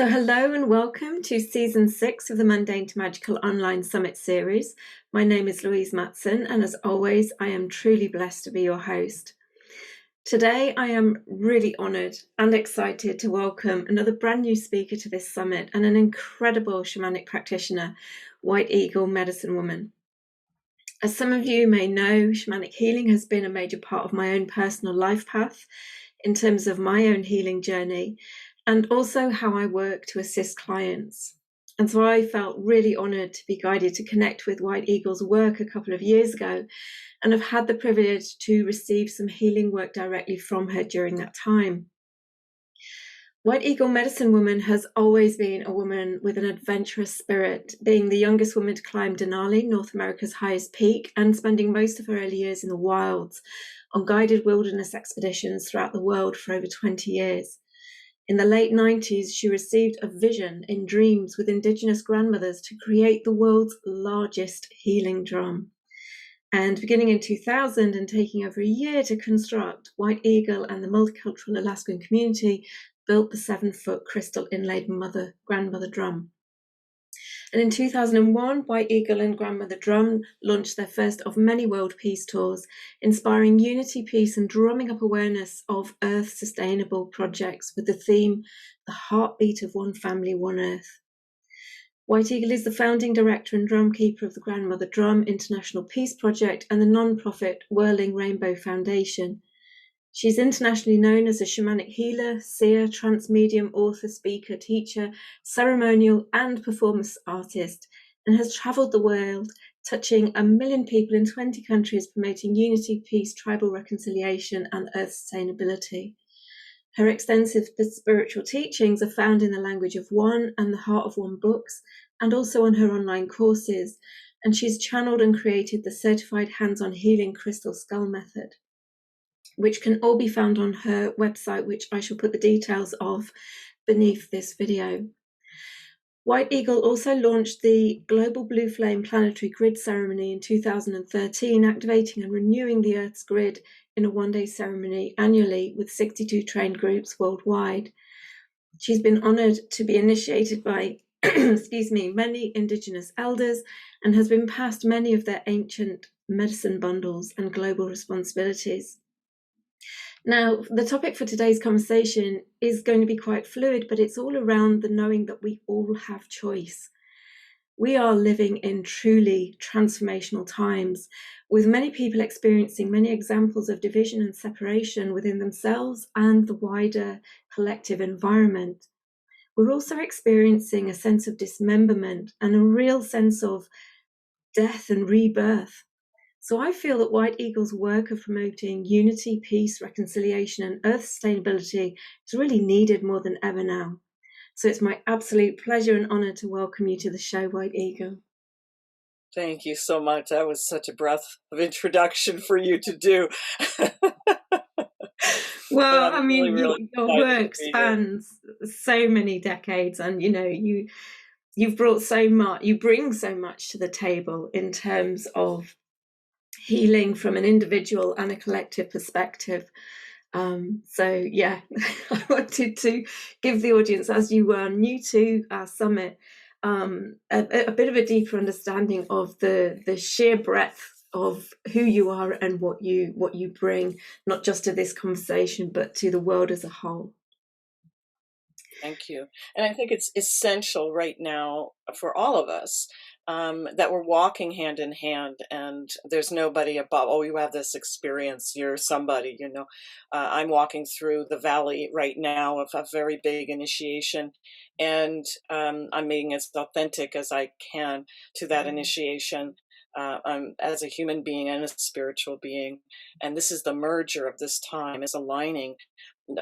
So, hello and welcome to Season 6 of the Mundane to Magical Online Summit series. My name is Louise Matson, and as always, I am truly blessed to be your host. Today, I am really honoured and excited to welcome another brand new speaker to this summit and an incredible shamanic practitioner, White Eagle Medicine Woman. As some of you may know, shamanic healing has been a major part of my own personal life path in terms of my own healing journey, and also how I work to assist clients. And so I felt really honoured to be guided to connect with White Eagle's work a couple of years ago, and have had the privilege to receive some healing work directly from her during that time. White Eagle Medicine Woman has always been a woman with an adventurous spirit, being the youngest woman to climb Denali, North America's highest peak, and spending most of her early years in the wilds on guided wilderness expeditions throughout the world for over 20 years. In the late 90s, she received a vision in dreams with indigenous grandmothers to create the world's largest healing drum. And beginning in 2000 and taking over a year to construct, White Eagle and the multicultural Alaskan community built the 7-foot crystal inlaid grandmother drum. And in 2001, White Eagle and Grandmother Drum launched their first of many world peace tours, inspiring unity, peace, and drumming up awareness of Earth sustainable projects with the theme, The Heartbeat of One Family, One Earth. White Eagle is the founding director and drum keeper of the Grandmother Drum International Peace Project and the non-profit Whirling Rainbow Foundation. She's internationally known as a shamanic healer, seer, trance medium, author, speaker, teacher, ceremonial and performance artist, and has travelled the world, touching 1 million people in 20 countries, promoting unity, peace, tribal reconciliation, and earth sustainability. Her extensive spiritual teachings are found in the Language of One and the Heart of One books, and also on her online courses, and she's channeled and created the certified hands-on healing crystal skull method, which can all be found on her website, which I shall put the details of beneath this video. White Eagle also launched the Global Blue Flame Planetary Grid Ceremony in 2013, activating and renewing the Earth's grid in a one-day ceremony annually with 62 trained groups worldwide. She's been honoured to be initiated by many indigenous elders and has been passed many of their ancient medicine bundles and global responsibilities. Now, the topic for today's conversation is going to be quite fluid, but it's all around the knowing that we all have choice. We are living in truly transformational times, with many people experiencing many examples of division and separation within themselves and the wider collective environment. We're also experiencing a sense of dismemberment and a real sense of death and rebirth. So I feel that White Eagle's work of promoting unity, peace, reconciliation, and earth sustainability is really needed more than ever now. So it's my absolute pleasure and honor to welcome you to the show, White Eagle. Thank you so much. That was such a breath of introduction for you to do. Well, I mean, really your work spans so many decades, and you've brought so much, you bring so much to the table in terms of healing from an individual and a collective perspective. So yeah, I wanted to give the audience, as you were new to our summit, a bit of a deeper understanding of the sheer breadth of who you are and what you bring, not just to this conversation, but to the world as a whole. Thank you. And I think it's essential right now for all of us that we're walking hand in hand, and there's nobody above. Oh, you have this experience. You're somebody, I'm walking through the valley right now of a very big initiation, and I'm being as authentic as I can to that initiation. As a human being and a spiritual being. And this is the merger of this time, is aligning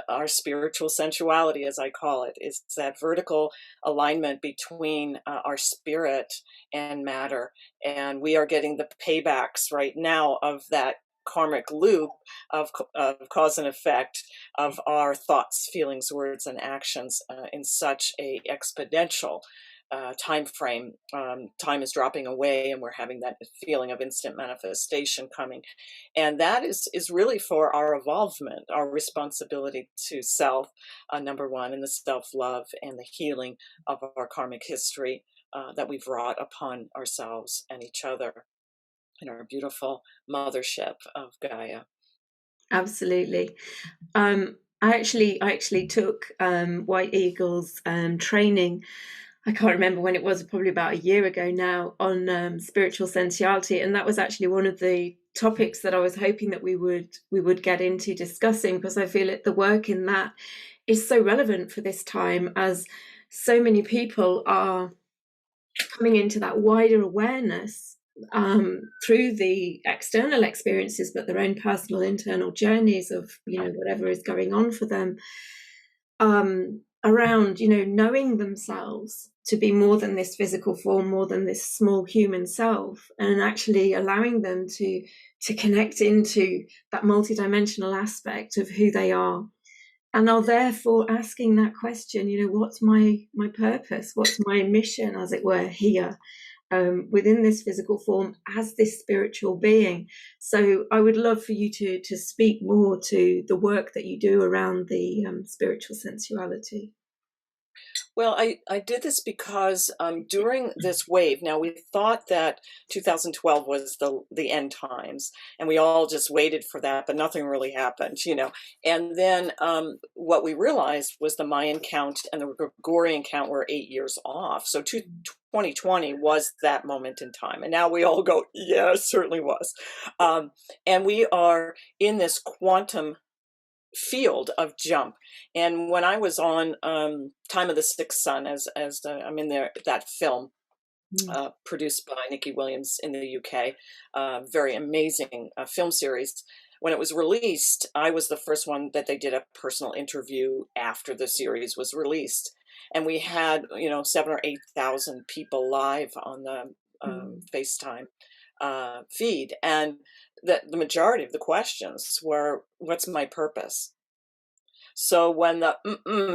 our spiritual sensuality, as I call it, is that vertical alignment between our spirit and matter. And we are getting the paybacks right now of that karmic loop of cause and effect of our thoughts, feelings, words, and actions in such a exponential time frame. Time is dropping away, and we're having that feeling of instant manifestation coming. And that is really for our evolvement, our responsibility to self, number one, and the self-love and the healing of our karmic history that we've wrought upon ourselves and each other in our beautiful mothership of Gaia. Absolutely. I actually took White Eagle's training. I can't remember when it was, probably about a year ago now, on spiritual sensuality, and that was actually one of the topics that I was hoping that we would get into discussing, because I feel that the work in that is so relevant for this time, as so many people are coming into that wider awareness through the external experiences, but their own personal internal journeys of whatever is going on for them, around knowing themselves to be more than this physical form, more than this small human self, and actually allowing them to connect into that multidimensional aspect of who they are, and are therefore asking that question, what's my purpose, what's my mission, as it were, here within this physical form as this spiritual being. So I would love for you to speak more to the work that you do around the spiritual sensuality. Well, I did this because during this wave, now we thought that 2012 was the end times, and we all just waited for that, but nothing really happened, And then what we realized was the Mayan count and the Gregorian count were 8 years off. So 2020 was that moment in time. And now we all go, yeah, it certainly was. And we are in this quantum field of jump. And when I was on Time of the Sixth Sun, as I'm in there, that film produced by Nikki Williams in the UK, very amazing film series. When it was released, I was the first one that they did a personal interview after the series was released, and we had 7,000 or 8,000 people live on the FaceTime feed, and the majority of the questions were, what's my purpose? So when the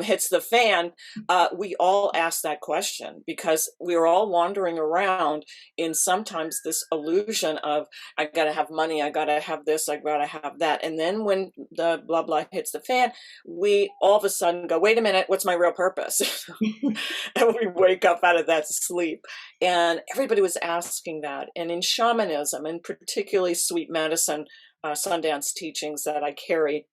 hits the fan, we all ask that question, because we were all wandering around in sometimes this illusion of, I got to have money, I got to have this, I got to have that. And then when the blah, blah hits the fan, we all of a sudden go, wait a minute, what's my real purpose? And we wake up out of that sleep. And everybody was asking that. And in shamanism, and particularly sweet medicine, Sundance teachings that I carry,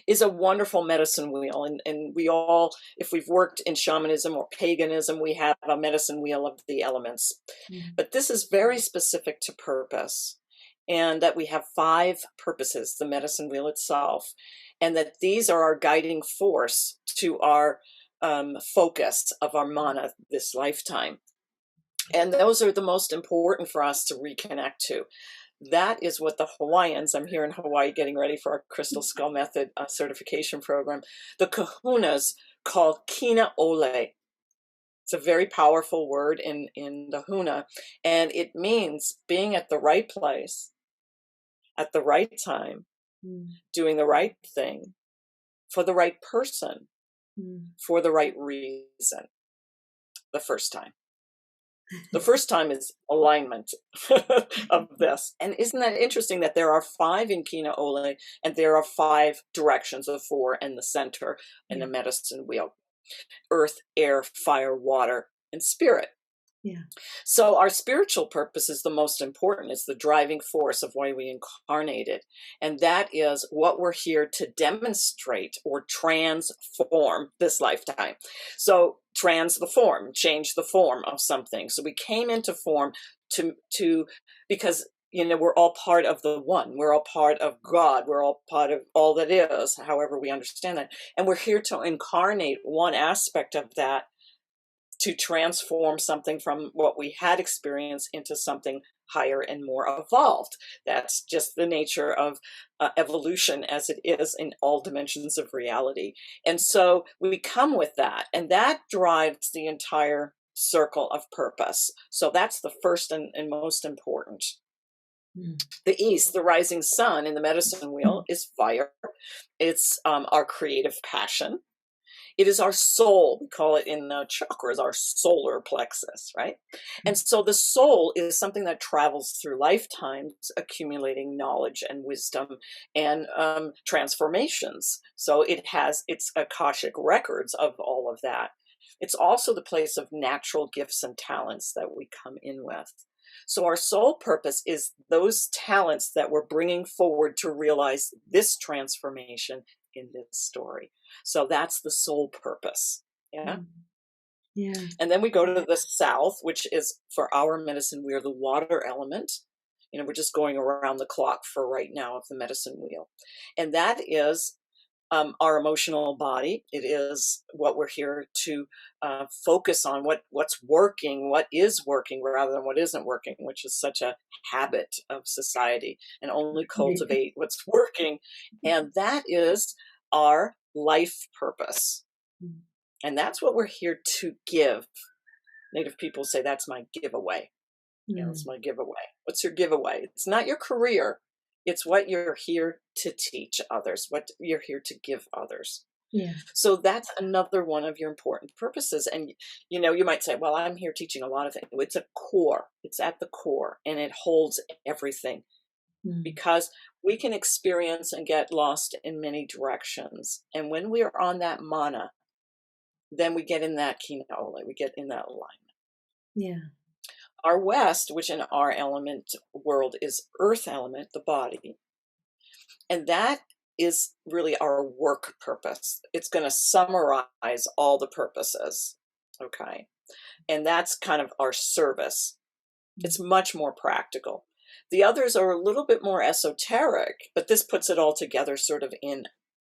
is a wonderful medicine wheel. And we all, if we've worked in shamanism or paganism, we have a medicine wheel of the elements. But this is very specific to purpose, and that we have 5 purposes, the medicine wheel itself, and that these are our guiding force to our focus of our mana this lifetime. And those are the most important for us to reconnect to. That is what the Hawaiians, I'm here in Hawaii getting ready for our Crystal Skull Method certification program, the kahunas call kina ole. It's a very powerful word in the Huna, and it means being at the right place, at the right time, doing the right thing, for the right person, for the right reason, the first time. The first time is alignment of this. And isn't that interesting that there are 5 in Kina Ole, and there are 5 directions of 4 in the center in the medicine wheel: earth, air, fire, water, and spirit. Yeah. So our spiritual purpose is the most important. It's the driving force of why we incarnated. And that is what we're here to demonstrate or transform this lifetime. So the form, change the form of something. So we came into form to because we're all part of the one. We're all part of God. We're all part of all that is, however we understand that. And we're here to incarnate one aspect of that, to transform something from what we had experienced into something higher and more evolved. That's just the nature of evolution, as it is in all dimensions of reality. And so we come with that, and that drives the entire circle of purpose. So that's the first and most important. The east, the rising sun in the medicine wheel, is fire. It's our creative passion. It is our soul. We call it in chakras our solar plexus, right? And so the soul is something that travels through lifetimes, accumulating knowledge and wisdom and transformations. So it has its Akashic records of all of that. It's also the place of natural gifts and talents that we come in with. So our soul purpose is those talents that we're bringing forward to realize this transformation in this story. So that's the soul purpose. Yeah. Yeah. And then we go to the south, which is for our medicine, we are the water element. You know, we're just going around the clock for right now of the medicine wheel. And that is our emotional body. It is what we're here to focus on, what's working, what is working rather than what isn't working, which is such a habit of society, and only cultivate what's working. And that is our life purpose. And that's what we're here to give. Native people say that's my giveaway. You know, it's my giveaway. What's your giveaway? It's not your career. It's what you're here to teach others, what you're here to give others. Yeah. So that's another one of your important purposes. And, you know, you might say, well, I'm here teaching a lot of things. It's a core. It's at the core, and it holds everything. Because we can experience and get lost in many directions. And when we are on that mana, then we get in that kina ole, we get in that alignment. Yeah. Our west, which in our element world is earth element, the body. And that is really our work purpose. It's going to summarize all the purposes. Okay. And that's kind of our service. It's much more practical. The others are a little bit more esoteric, but this puts it all together sort of in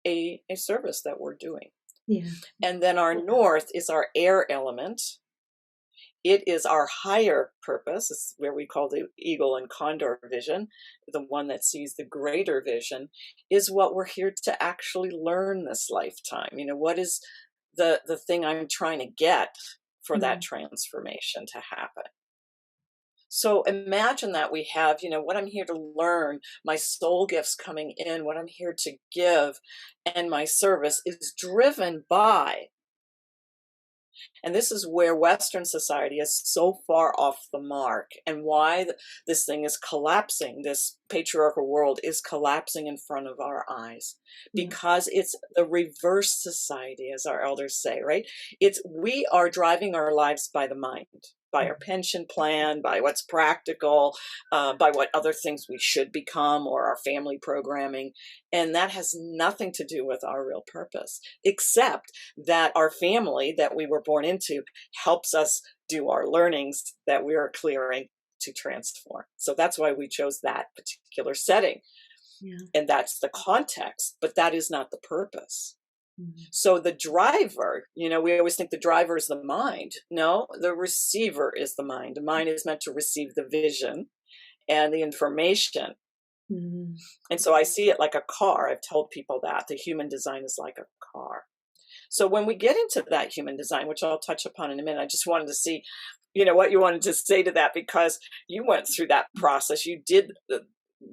a service that we're doing. Yeah. And then our north is our air element. It is our higher purpose. It's where we call the eagle and condor vision. The one that sees the greater vision is what we're here to actually learn this lifetime. You know, what is the thing I'm trying to get for that transformation to happen? So imagine that we have, you know, what I'm here to learn, my soul gifts coming in, what I'm here to give, and my service is driven by. And this is where Western society is so far off the mark, and why this thing is collapsing. This patriarchal world is collapsing in front of our eyes, because it's the reverse society, as our elders say, right? We are driving our lives by the mind, by our pension plan, by what's practical, by what other things we should become, or our family programming. And that has nothing to do with our real purpose, except that our family that we were born into helps us do our learnings that we are clearing to transform. So that's why we chose that particular setting. Yeah. And that's the context, but that is not the purpose. So the driver, you know, we always think the driver is the mind. No, the receiver is the mind. The mind is meant to receive the vision and the information. And so I see it like a car. I've told people that the human design is like a car. So when we get into that human design, which I'll touch upon in a minute, I just wanted to see, you know, what you wanted to say to that, because you went through that process. You did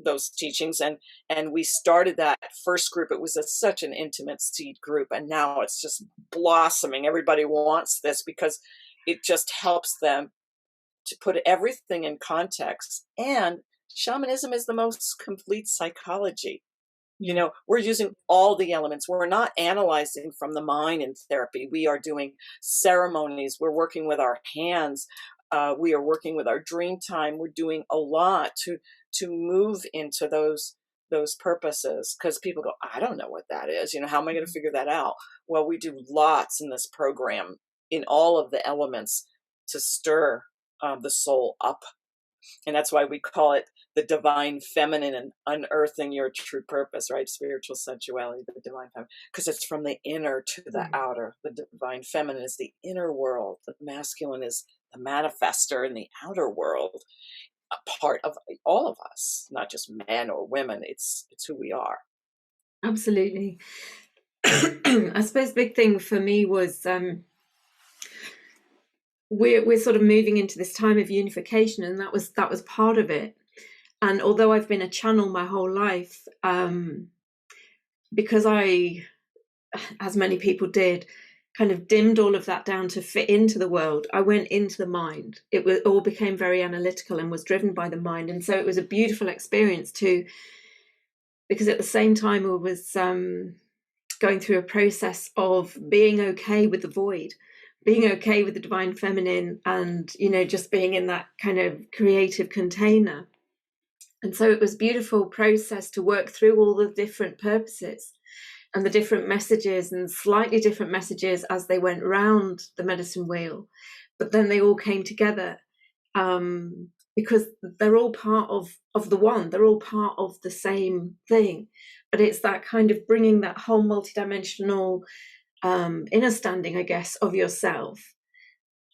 those teachings, and we started that first group. It was such an intimate seed group, and now it's just blossoming. Everybody wants this because it just helps them to put everything in context. And shamanism is the most complete psychology. You know, we're using all the elements. We're not analyzing from the mind in therapy. We are doing ceremonies. We're working with our hands. We are working with our dream time. We're doing a lot to move into those purposes, because people go, I don't know what that is. You know, how am I going to figure that out? Well, we do lots in this program in all of the elements to stir the soul up. And that's why we call it the divine feminine and unearthing your true purpose, right? Spiritual sensuality, the divine feminine, because it's from the inner to the outer. The divine feminine is the inner world. The masculine is the manifester in the outer world, a part of all of us, not just men or women. It's who we are. Absolutely. I suppose the big thing for me was we're sort of moving into this time of unification, and that was part of it. And although I've been a channel my whole life, because I, as many people did, kind of dimmed all of that down to fit into the world, I went into the mind. It all became very analytical and was driven by the mind. And so it was a beautiful experience too, because at the same time I was going through a process of being okay with the void, being okay with the divine feminine, and, you know, just being in that kind of creative container. And so it was a beautiful process to work through all the different purposes and the different messages, and slightly different messages as they went round the medicine wheel. But then they all came together, because they're all part of the one. They're all part of the same thing. But it's that kind of bringing that whole multidimensional understanding, I guess, of yourself,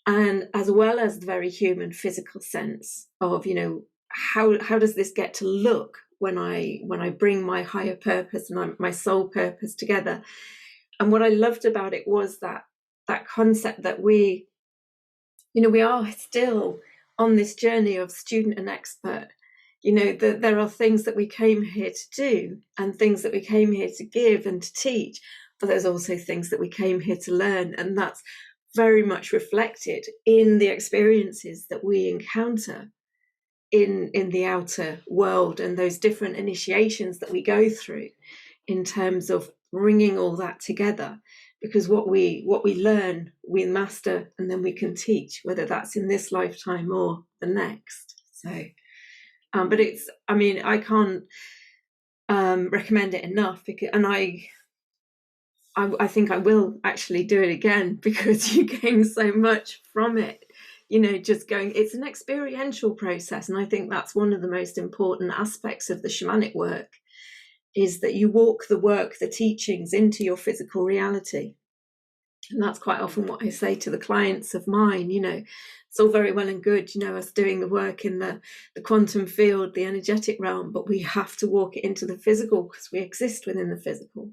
and as well as the very human physical sense of, you know, how does this get to look when I bring my higher purpose and my soul purpose together. And what I loved about it was that concept that we are still on this journey of student and expert. You know, that there are things that we came here to do and things that we came here to give and to teach, but there's also things that we came here to learn, and that's very much reflected in the experiences that we encounter in the outer world, and those different initiations that we go through in terms of bringing all that together. Because what we learn, we master, and then we can teach, whether that's in this lifetime or the next. So but it's, I mean, I can't recommend it enough, because, and I think I will actually do it again, because you gain so much from it. You know, just going, it's an experiential process. And I think that's one of the most important aspects of the shamanic work, is that you walk the work, the teachings into your physical reality. And that's quite often what I say to the clients of mine. You know, it's all very well and good, you know, us doing the work in the quantum field, the energetic realm, but we have to walk it into the physical, because we exist within the physical.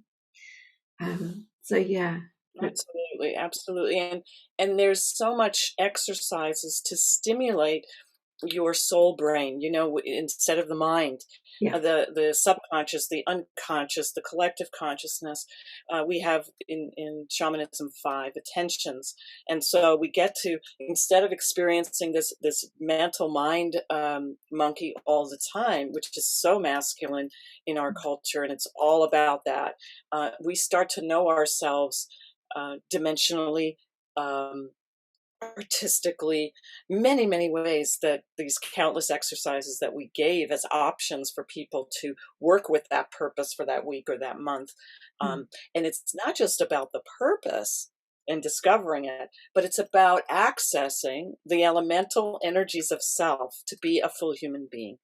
So yeah. Absolutely. And there's so much exercises to stimulate your soul brain, you know, instead of the mind. Yeah. The subconscious, the unconscious, the collective consciousness. We have in shamanism 5 attentions, and so we get to, instead of experiencing this mental mind monkey all the time, which is so masculine in our culture, and it's all about that. We start to know ourselves dimensionally, artistically, many ways, that these countless exercises that we gave as options for people to work with that purpose for that week or that month. And it's not just about the purpose and discovering it, but it's about accessing the elemental energies of self to be a full human being.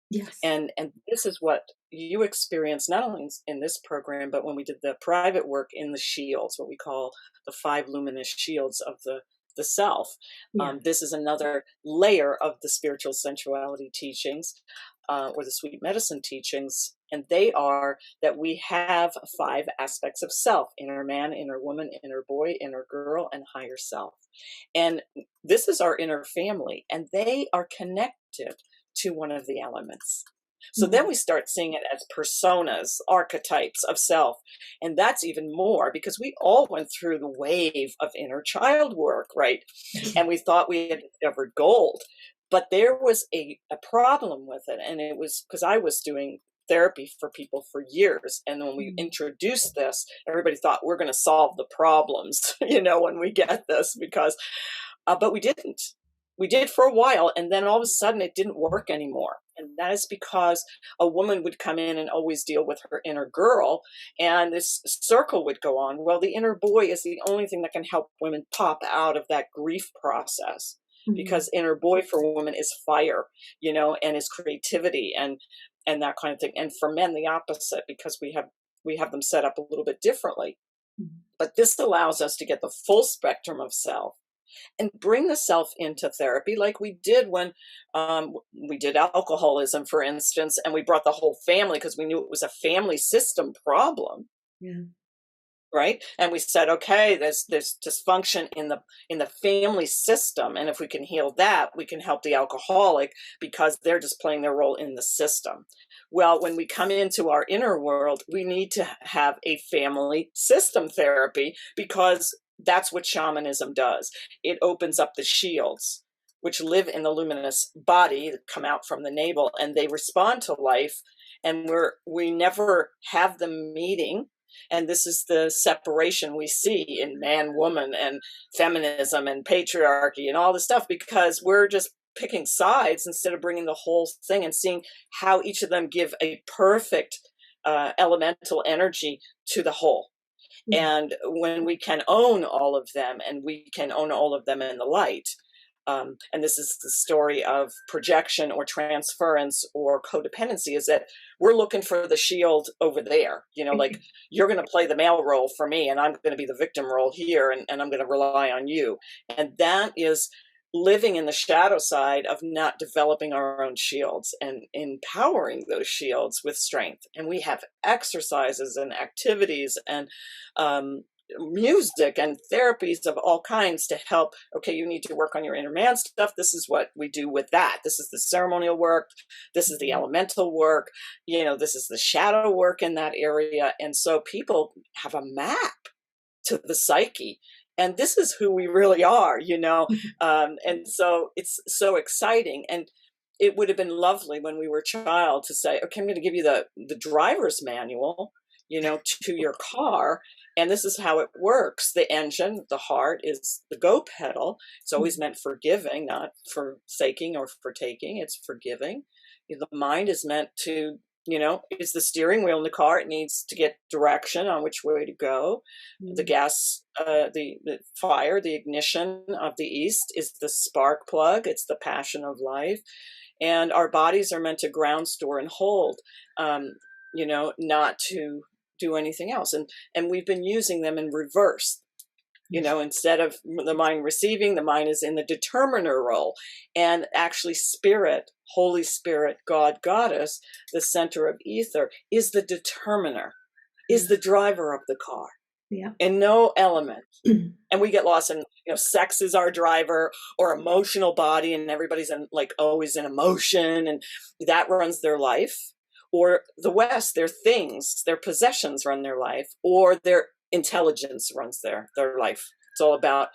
Yes. And this is what you experience, not only in this program, but when we did the private work in the shields, what we call the 5 luminous shields of the self. Yeah. This is another layer of the spiritual sensuality teachings, or the sweet medicine teachings. And they are that we have 5 aspects of self: inner man, inner woman, inner boy, inner girl, and higher self. And this is our inner family, and they are connected to one of the elements. So then we start seeing it as personas, archetypes of self. And that's even more, because we all went through the wave of inner child work, right? And we thought we had discovered gold. But there was a problem with it. And it was because I was doing therapy for people for years. And when we introduced this, everybody thought we're going to solve the problems, you know, when we get this, because, but we didn't. We did for a while, and then all of a sudden it didn't work anymore. And that is because a woman would come in and always deal with her inner girl, and this circle would go on. Well, the inner boy is the only thing that can help women pop out of that grief process, because inner boy for women is fire, you know, and is creativity and that kind of thing. And for men, the opposite, because we have them set up a little bit differently. But this allows us to get the full spectrum of self and bring the self into therapy, like we did when we did alcoholism, for instance, and we brought the whole family, because we knew it was a family system problem. Yeah. Right. And we said, okay, there's dysfunction in the family system. And if we can heal that, we can help the alcoholic, because they're just playing their role in the system. Well, when we come into our inner world, we need to have a family system therapy, because that's what shamanism does. It opens up the shields, which live in the luminous body, that come out from the navel, and they respond to life. And we never have them meeting. And this is the separation we see in man, woman, and feminism and patriarchy and all this stuff, because we're just picking sides instead of bringing the whole thing and seeing how each of them give a perfect elemental energy to the whole. And when we can own all of them, and we can own all of them in the light, and this is the story of projection or transference or codependency, is that we're looking for the shield over there. You know, like, you're going to play the male role for me, and I'm going to be the victim role here, and I'm going to rely on you. And that is living in the shadow side of not developing our own shields and empowering those shields with strength. And we have exercises and activities and music and therapies of all kinds to help. Okay, you need to work on your inner man stuff. This is what we do with that. This is the ceremonial work. This is the elemental work. You know, this is the shadow work in that area. And so people have a map to the psyche. And this is who we really are, you know. And so it's so exciting. And it would have been lovely when we were a child to say, okay, I'm going to give you the driver's manual, you know, to your car. And this is how it works. The engine, the heart, is the go pedal. It's always meant for giving, not for forsaking or for taking. It's for giving. The mind is meant to, you know, is the steering wheel in the car. It needs to get direction on which way to go. The gas, the fire, the ignition of the east is the spark plug. It's the passion of life. And our bodies are meant to ground, store, and hold, you know, not to do anything else. And we've been using them in reverse. You know, instead of the mind receiving, the mind is in the determiner role. And actually Spirit, Holy Spirit, God, Goddess, the center of ether, is the determiner, is the driver of the car. Yeah. And no element. And we get lost in, you know, sex is our driver, or emotional body, and everybody's in, like, always in emotion, and that runs their life. Or the West, their things, their possessions run their life, or their intelligence runs their life. It's all about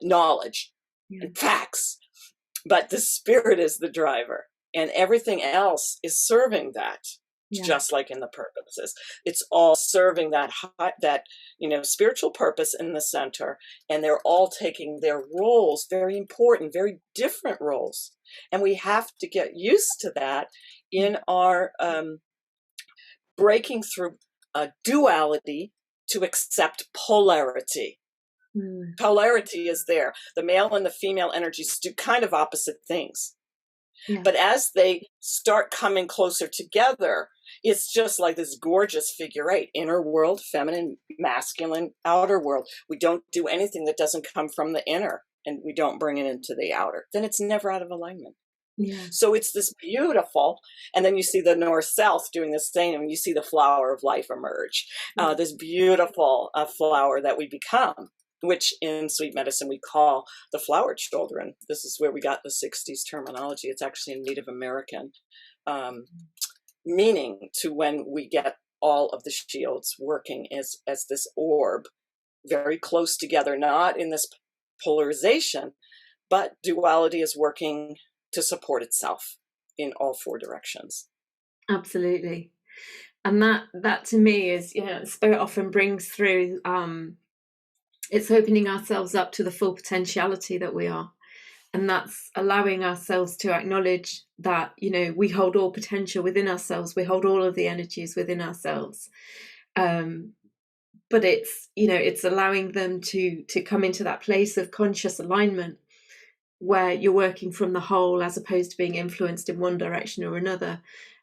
knowledge and facts. But the Spirit is the driver, and everything else is serving that. Just like in the purposes, it's all serving that you know, spiritual purpose in the center, and they're all taking their roles, very important, very different roles, and we have to get used to that in our breaking through duality to accept polarity. Polarity is there. The male and the female energies do kind of opposite things. But as they start coming closer together, it's just like this gorgeous figure eight: inner world, feminine, masculine, outer world. We don't do anything that doesn't come from the inner, and we don't bring it into the outer. Then it's never out of alignment. So it's this beautiful, and then you see the north-south doing the same, and you see the flower of life emerge. This beautiful flower that we become, which in sweet medicine we call the flower children. This is where we got the 60s terminology. It's actually a Native American meaning to when we get all of the shields working as this orb, very close together, not in this polarization, but duality is working to support itself in all four directions. Absolutely. And that to me is, you know, Spirit often brings through, it's opening ourselves up to the full potentiality that we are. And that's allowing ourselves to acknowledge that, you know, we hold all potential within ourselves. We hold all of the energies within ourselves. But it's, you know, it's allowing them to come into that place of conscious alignment where you're working from the whole as opposed to being influenced in one direction or another.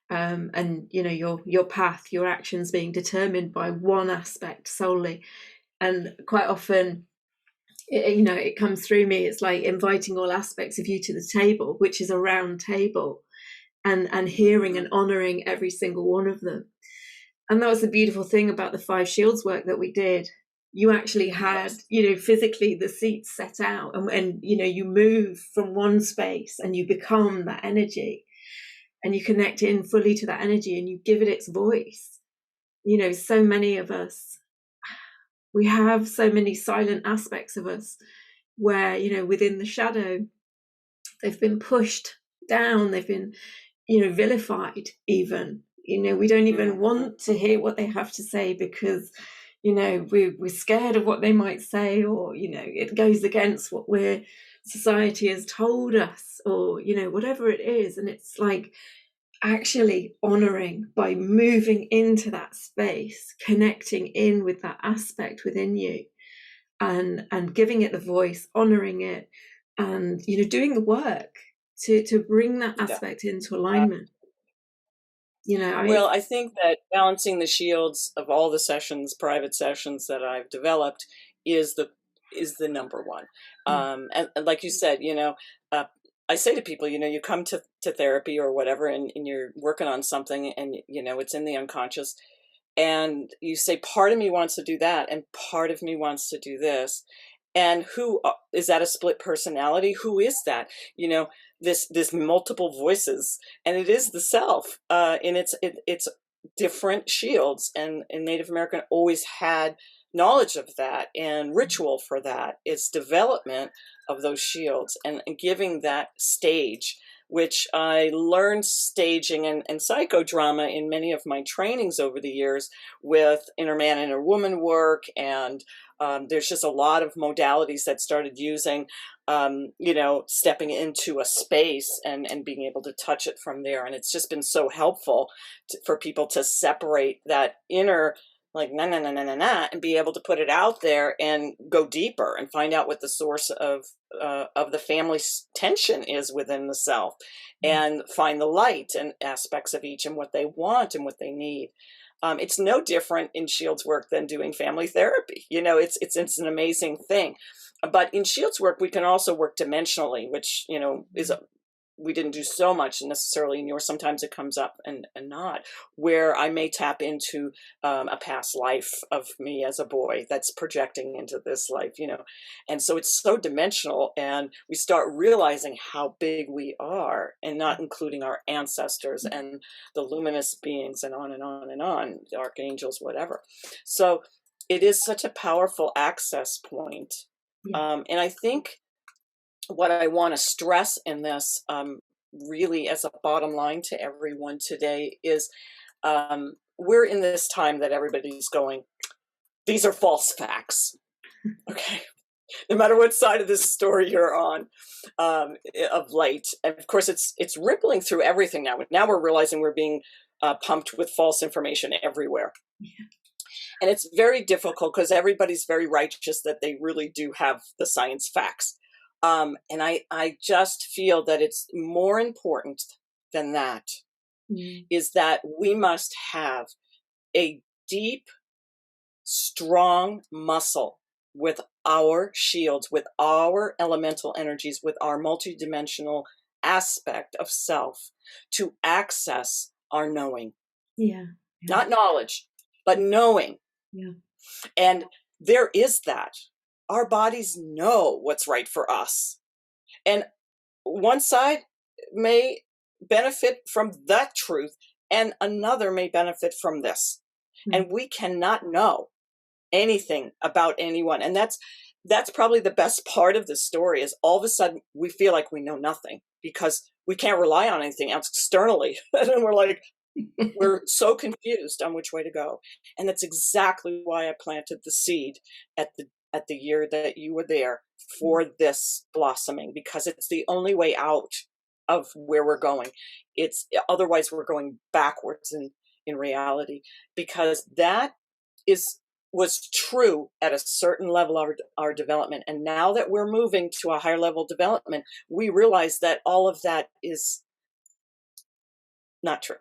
And, you know, your path, your actions being determined by one aspect solely. And quite often, you know, it comes through me, it's like inviting all aspects of you to the table, which is a round table, and hearing and honoring every single one of them. And that was the beautiful thing about the 5 shields work that we did. You actually had, you know, physically the seats set out, and you know, you move from one space and you become that energy, and you connect in fully to that energy, and you give it its voice. You know, so many of us we have so many silent aspects of us where, you know, within the shadow, they've been pushed down, they've been, you know, vilified even. You know, we don't even want to hear what they have to say because, you know, we're scared of what they might say, or, you know, it goes against what society has told us, or, you know, whatever it is. And it's like actually honoring by moving into that space, connecting in with that aspect within you, and giving it the voice, honoring it, and, you know, doing the work to bring that aspect into alignment. You know, I think that balancing the shields of all the sessions, private sessions that I've developed, is the number one. And like you said, you know, I say to people, you know, you come to therapy or whatever, and you're working on something, and, you know, it's in the unconscious, and you say, part of me wants to do that, and part of me wants to do this. And who is that? A split personality? Who is that? You know, this multiple voices, and it is the self in its different shields. And Native American always had knowledge of that and ritual for that. It's development of those shields and giving that stage, which I learned staging and psychodrama in many of my trainings over the years with inner man, inner woman work. And there's just a lot of modalities that started using, you know, stepping into a space and being able to touch it from there. And it's just been so helpful for people to separate that inner, like, na, na, na, na, na, na, and be able to put it out there and go deeper and find out what the source of the family tension is within the self, and find the light and aspects of each and what they want and what they need. It's no different in Shields work than doing family therapy. You know, it's an amazing thing. But in Shields work, we can also work dimensionally, which, you know, we didn't do so much necessarily in yours. Sometimes it comes up and not, where I may tap into a past life of me as a boy that's projecting into this life, you know. And so it's so dimensional, and we start realizing how big we are, and not including our ancestors and the luminous beings, and on and on and on, the archangels, whatever. So it is such a powerful access point. And I think what I want to stress in this, really as a bottom line to everyone today, is we're in this time that everybody's going, these are false facts. Okay. No matter what side of this story you're on, of light. And of course, it's rippling through everything now. Now we're realizing we're being pumped with false information everywhere. Yeah. And it's very difficult because everybody's very righteous that they really do have the science facts. And I just feel that it's more important than that, is that we must have a deep, strong muscle with our shields, with our elemental energies, with our multidimensional aspect of self, to access our knowing. Yeah. Not knowledge, but knowing. Yeah. And there is that. Our bodies know what's right for us. And one side may benefit from that truth, and another may benefit from this. And we cannot know anything about anyone. And that's probably the best part of this story, is all of a sudden we feel like we know nothing because we can't rely on anything else externally. And we're like, we're so confused on which way to go. And that's exactly why I planted the seed at the year that you were there for this blossoming, because it's the only way out of where we're going. It's otherwise we're going backwards in reality, because that was true at a certain level of our development. And now that we're moving to a higher level development, we realize that all of that is not true.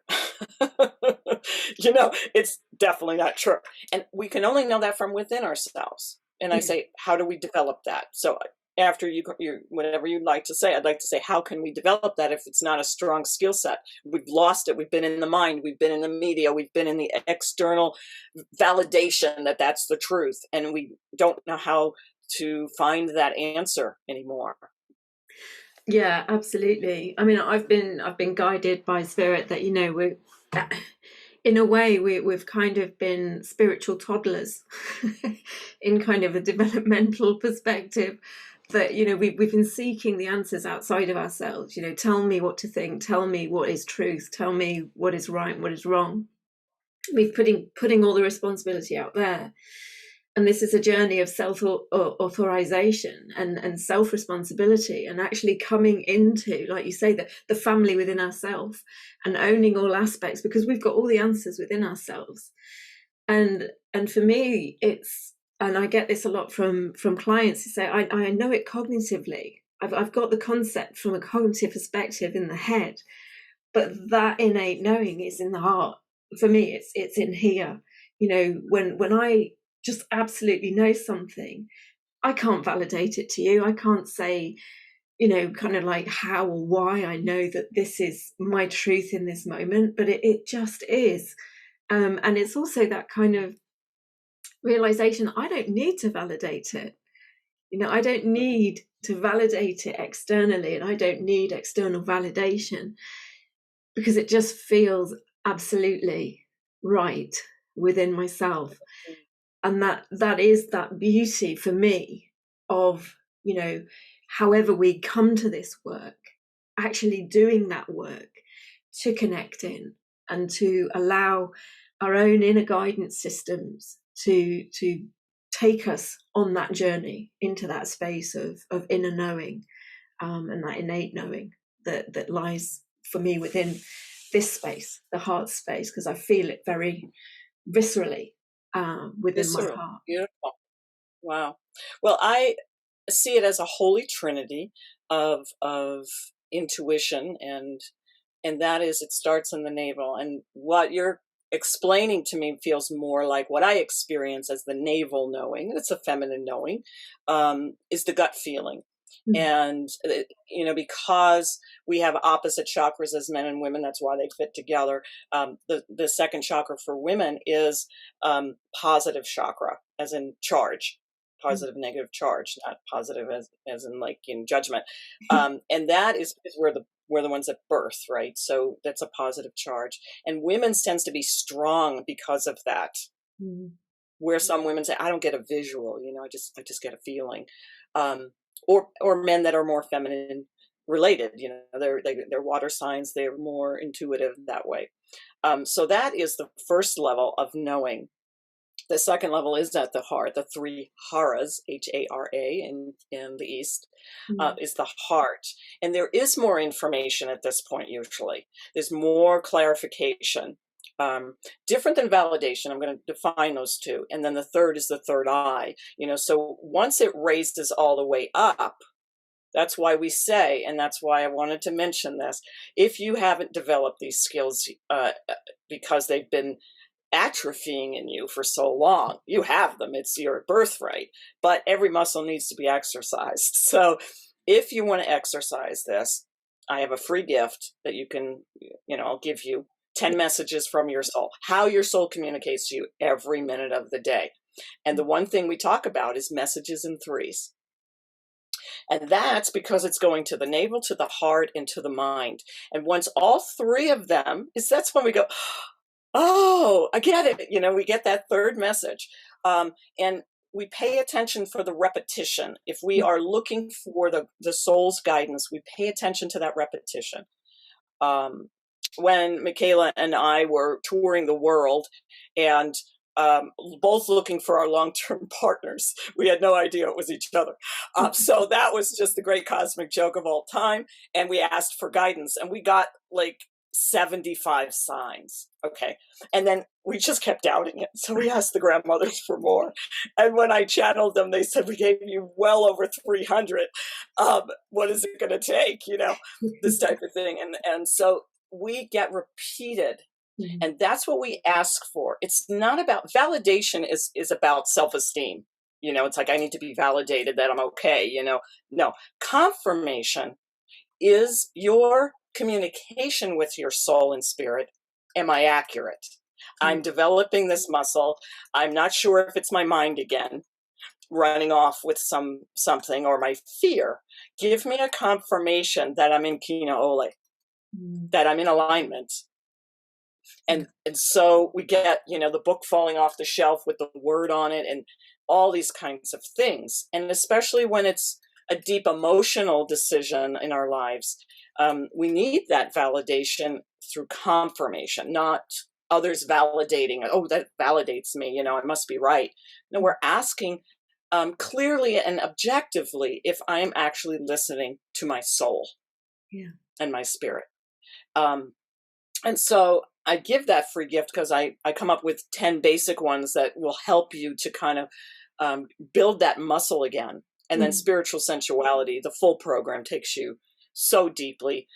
You know, it's definitely not true. And we can only know that from within ourselves. And I say, how do we develop that? So after you whatever you'd like to say, I'd like to say, how can we develop that if it's not a strong skill set? We've lost it. We've been in the mind. We've been in the media. We've been in the external validation that that's the truth. And we don't know how to find that answer anymore. Yeah, absolutely. I mean, I've been guided by spirit that, you know, in a way, we've kind of been spiritual toddlers in kind of a developmental perspective. That, you know, we've been seeking the answers outside of ourselves. You know, tell me what to think, tell me what is truth, tell me what is right and what is wrong. We're putting all the responsibility out there. And this is a journey of self-authorization and self-responsibility, and actually coming into, like you say, the family within ourselves, and owning all aspects, because we've got all the answers within ourselves. And for me, it's, and I get this a lot from clients who say, I know it cognitively. I've got the concept from a cognitive perspective in the head, but that innate knowing is in the heart. For me, it's in here. You know, when I just absolutely know something, I can't validate it to you. I can't say, you know, kind of like how or why I know that this is my truth in this moment, but it just is. And it's also that kind of realization, I don't need to validate it. You know, I don't need to validate it externally, and I don't need external validation, because it just feels absolutely right within myself. And that is that beauty for me of, you know, however we come to this work, actually doing that work to connect in and to allow our own inner guidance systems to take us on that journey into that space of inner knowing, and that innate knowing that lies for me within this space, the heart space, because I feel it very viscerally within my heart. Beautiful. Wow. Well, I see it as a holy trinity of intuition, and that is, it starts in the navel. And what you're explaining to me feels more like what I experience as the navel knowing. It's a feminine knowing, is the gut feeling. And, you know, because we have opposite chakras as men and women, that's why they fit together. The second chakra for women is positive chakra, as in charge, positive, negative charge, not positive as in like in judgment. And that is where we're the ones at birth, right? So that's a positive charge. And women's tends to be strong because of that. Where some women say, I don't get a visual, you know, I just get a feeling. Or men that are more feminine related, you know, they're water signs, they're more intuitive that way. So that is the first level of knowing. The second level is at the heart, the three haras, Hara in the East, is the heart. And there is more information at this point, usually. There's more clarification. Different than validation. I'm going to define those two. And then the third is the third eye. You know, so once it raises all the way up, that's why we say, and that's why I wanted to mention this, if you haven't developed these skills because they've been atrophying in you for so long, you have them. It's your birthright. But every muscle needs to be exercised. So if you want to exercise this, I have a free gift that you can, you know, I'll give you 10 messages from your soul, how your soul communicates to you every minute of the day. And the one thing we talk about is messages in threes. And that's because it's going to the navel, to the heart, and to the mind. And once all three of them, that's when we go, oh, I get it. You know, we get that third message. And we pay attention for the repetition. If we are looking for the soul's guidance, we pay attention to that repetition. When Michaela and I were touring the world and both looking for our long-term partners, we had no idea it was each other. So that was just the great cosmic joke of all time. And we asked for guidance, and we got like 75 signs. Okay. And then we just kept doubting it. So we asked the grandmothers for more. And when I channeled them, they said, we gave you well over 300. What is it going to take? You know, this type of thing. And so we get repeated. And that's what we ask for. It's not about validation, is about self-esteem. You know, it's like, I need to be validated that I'm okay. You know, no, confirmation is your communication with your soul and spirit. Am I accurate? I'm developing this muscle. I'm not sure if it's my mind again running off with something, or my fear. Give me a confirmation that I'm in Kina Ole, that I'm in alignment. And so we get, the book falling off the shelf with the word on it and all these kinds of things. And especially when it's a deep emotional decision in our lives, we need that validation through confirmation, not others validating, oh, that validates me, I must be right. No, we're asking clearly and objectively if I am actually listening to my soul and my spirit. And so I give that free gift because I come up with 10 basic ones that will help you to kind of build that muscle again. And then spiritual sensuality, the full program takes you so deeply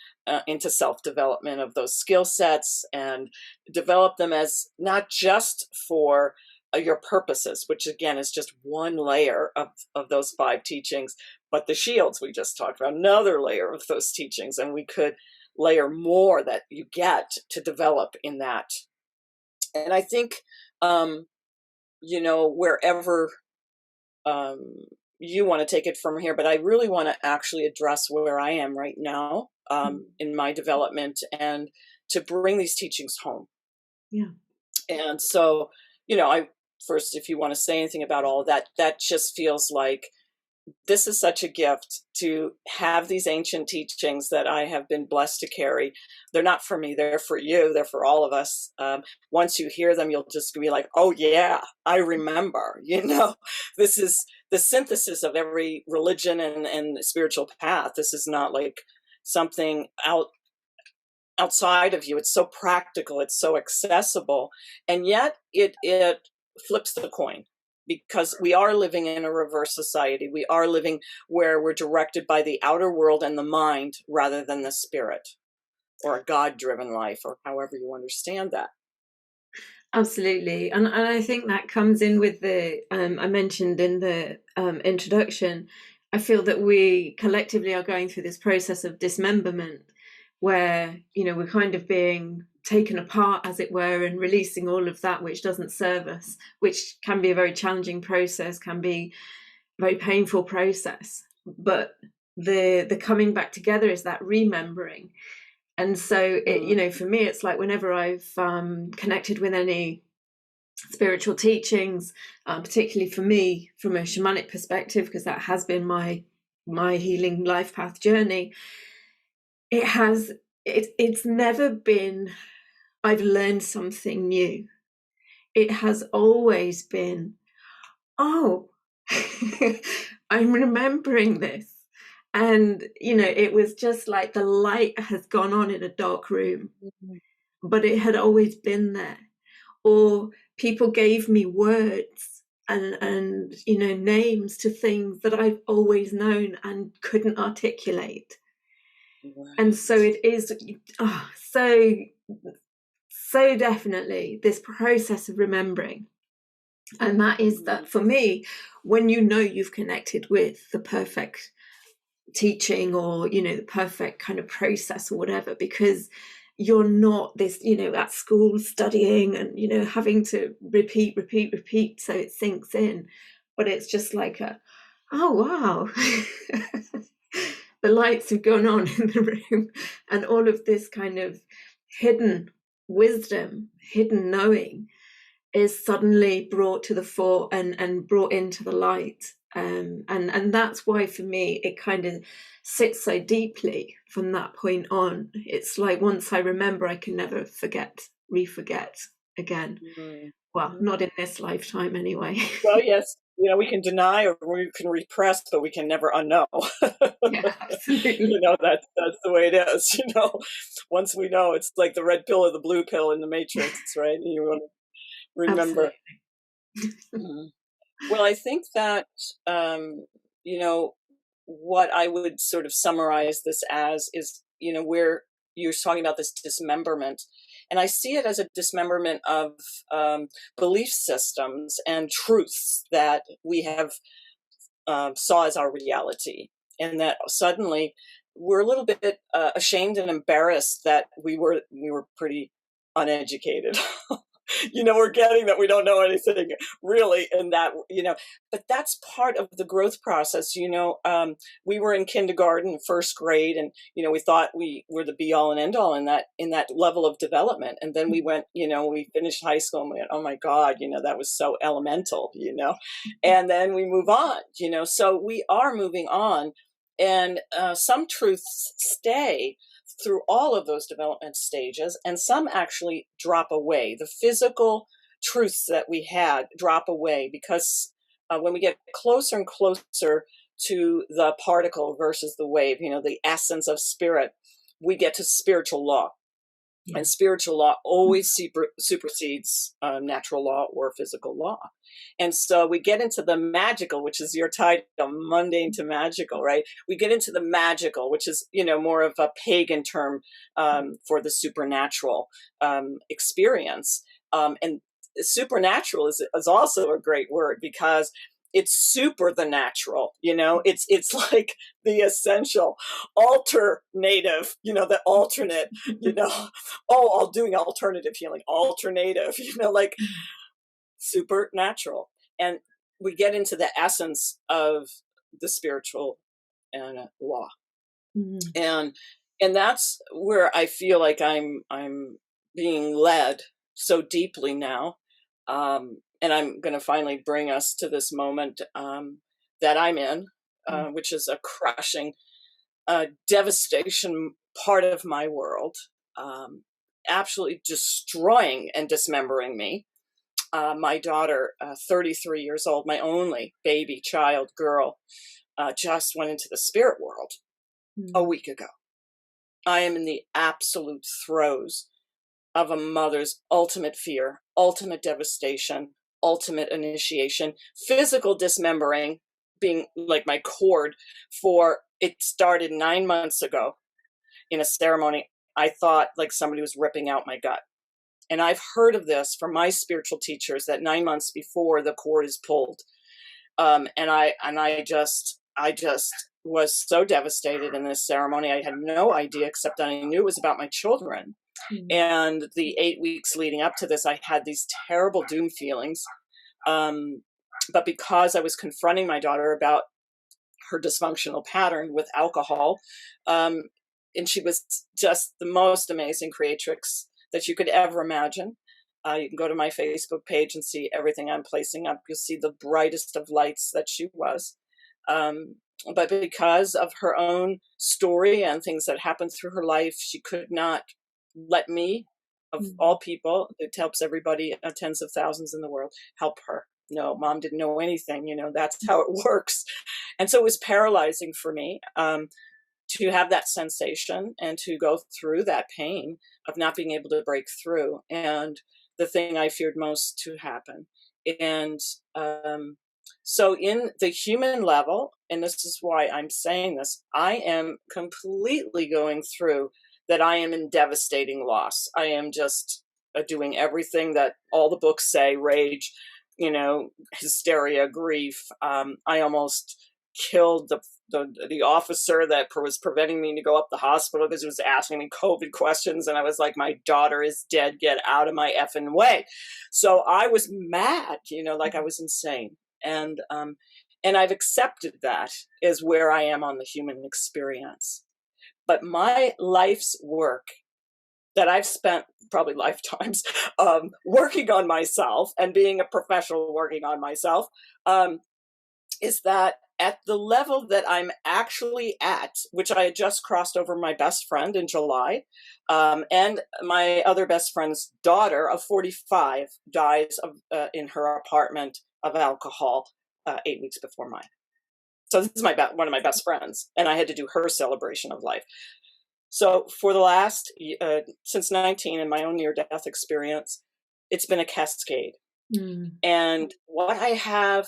into self-development of those skill sets and develop them as not just for your purposes, which again is just one layer of those 5 teachings, but the shields we just talked about, another layer of those teachings. And we could layer more that you get to develop in that. And I think, wherever you want to take it from here, but I really want to actually address where I am right now in my development and to bring these teachings home. Yeah. And so, I first, if you want to say anything about all of that, that just feels like this is such a gift to have these ancient teachings that I have been blessed to carry. They're not for me, they're for you, they're for all of us. Once you hear them, you'll just be like, oh yeah, I remember, this is the synthesis of every religion and spiritual path. This is not like something outside of you. It's so practical, it's so accessible, and yet it flips the coin. Because we are living in a reverse society. We are living where we're directed by the outer world and the mind rather than the spirit, or a God-driven life, or however you understand that. Absolutely. And I think that comes in with the, I mentioned in the introduction, I feel that we collectively are going through this process of dismemberment where, we're kind of being taken apart, as it were, and releasing all of that which doesn't serve us, which can be a very challenging process, can be a very painful process. But the coming back together is that remembering. And so, for me, it's like whenever I've connected with any spiritual teachings, particularly for me, from a shamanic perspective, because that has been my healing life path journey, it's never been, I've learned something new. It has always been, oh, I'm remembering this. And, it was just like the light has gone on in a dark room, but it had always been there. Or people gave me words and names to things that I've always known and couldn't articulate. Right. And so it is so definitely this process of remembering. And that is that for me, when you've connected with the perfect teaching or, the perfect kind of process or whatever, because you're not this, at school studying and, having to repeat so it sinks in. But it's just like oh, wow. The lights have gone on in the room and all of this kind of hidden wisdom, hidden knowing is suddenly brought to the fore and brought into the light. And that's why for me it kind of sits so deeply from that point on. It's like once I remember, I can never re-forget again. Well, not in this lifetime anyway. Well, yes, we can deny or we can repress, but we can never unknow. Yeah, absolutely. That's the way it is. Once we know, it's like the red pill or the blue pill in the Matrix, right? You want to remember. Well, I think that what I would sort of summarize this as is, where you're talking about this dismemberment. And I see it as a dismemberment of belief systems and truths that we have saw as our reality. And that suddenly we're a little bit ashamed and embarrassed that we were pretty uneducated. we're getting that we don't know anything really, and that, but that's part of the growth process. We were in kindergarten, first grade, and, we thought we were the be all and end all in that level of development. And then we went, we finished high school and we went, oh my God, that was so elemental, and then we move on, so we are moving on. And some truths stay through all of those development stages, and some actually drop away. The physical truths that we had drop away because when we get closer and closer to the particle versus the wave, the essence of spirit, we get to spiritual law. Yeah. And spiritual law always supersedes natural law or physical law. And so we get into the magical, which is your title, mundane to magical, right? We get into the magical, which is, more of a pagan term for the supernatural experience. And supernatural is also a great word because it's super the natural, it's like the essential, alternative, the alternate, all doing alternative healing, alternative, like supernatural. And we get into the essence of the spiritual and law. Mm-hmm. And that's where I feel like I'm being led so deeply now. And I'm going to finally bring us to this moment that I'm in, which is a crushing devastation part of my world, absolutely destroying and dismembering me. My daughter, 33 years old, my only baby child girl, just went into the spirit world a week ago. I am in the absolute throes of a mother's ultimate fear, ultimate devastation, ultimate initiation, physical dismembering being like my cord it started 9 months ago in a ceremony. I thought like somebody was ripping out my gut. And I've heard of this from my spiritual teachers that 9 months before the cord is pulled. And I just was so devastated in this ceremony. I had no idea, except that I knew it was about my children. Mm-hmm. And the 8 weeks leading up to this, I had these terrible doom feelings. But because I was confronting my daughter about her dysfunctional pattern with alcohol, and she was just the most amazing creatrix that you could ever imagine. You can go to my Facebook page and see everything I'm placing up. You'll see the brightest of lights that she was. But because of her own story and things that happened through her life, she could not let me, of all people, it helps everybody, tens of thousands in the world, help her. No, mom didn't know anything, that's how it works. And so it was paralyzing for me to have that sensation and to go through that pain of not being able to break through. And the thing I feared most to happen. And so in the human level, and this is why I'm saying this, I am completely going through that. I am in devastating loss. I am just doing everything that all the books say, rage, hysteria, grief. I almost killed the officer that was preventing me to go up the hospital because he was asking me COVID questions. And I was like, my daughter is dead. Get out of my effing way. So I was mad, like I was insane. And I've accepted that is where I am on the human experience. But my life's work that I've spent probably lifetimes working on myself and being a professional working on myself is that at the level that I'm actually at, which I had just crossed over my best friend in July, and my other best friend's daughter of 45 dies in her apartment of alcohol 8 weeks before mine. So this is one of my best friends, and I had to do her celebration of life. So for the last, since 19 in my own near-death experience, it's been a cascade. Mm. And what I have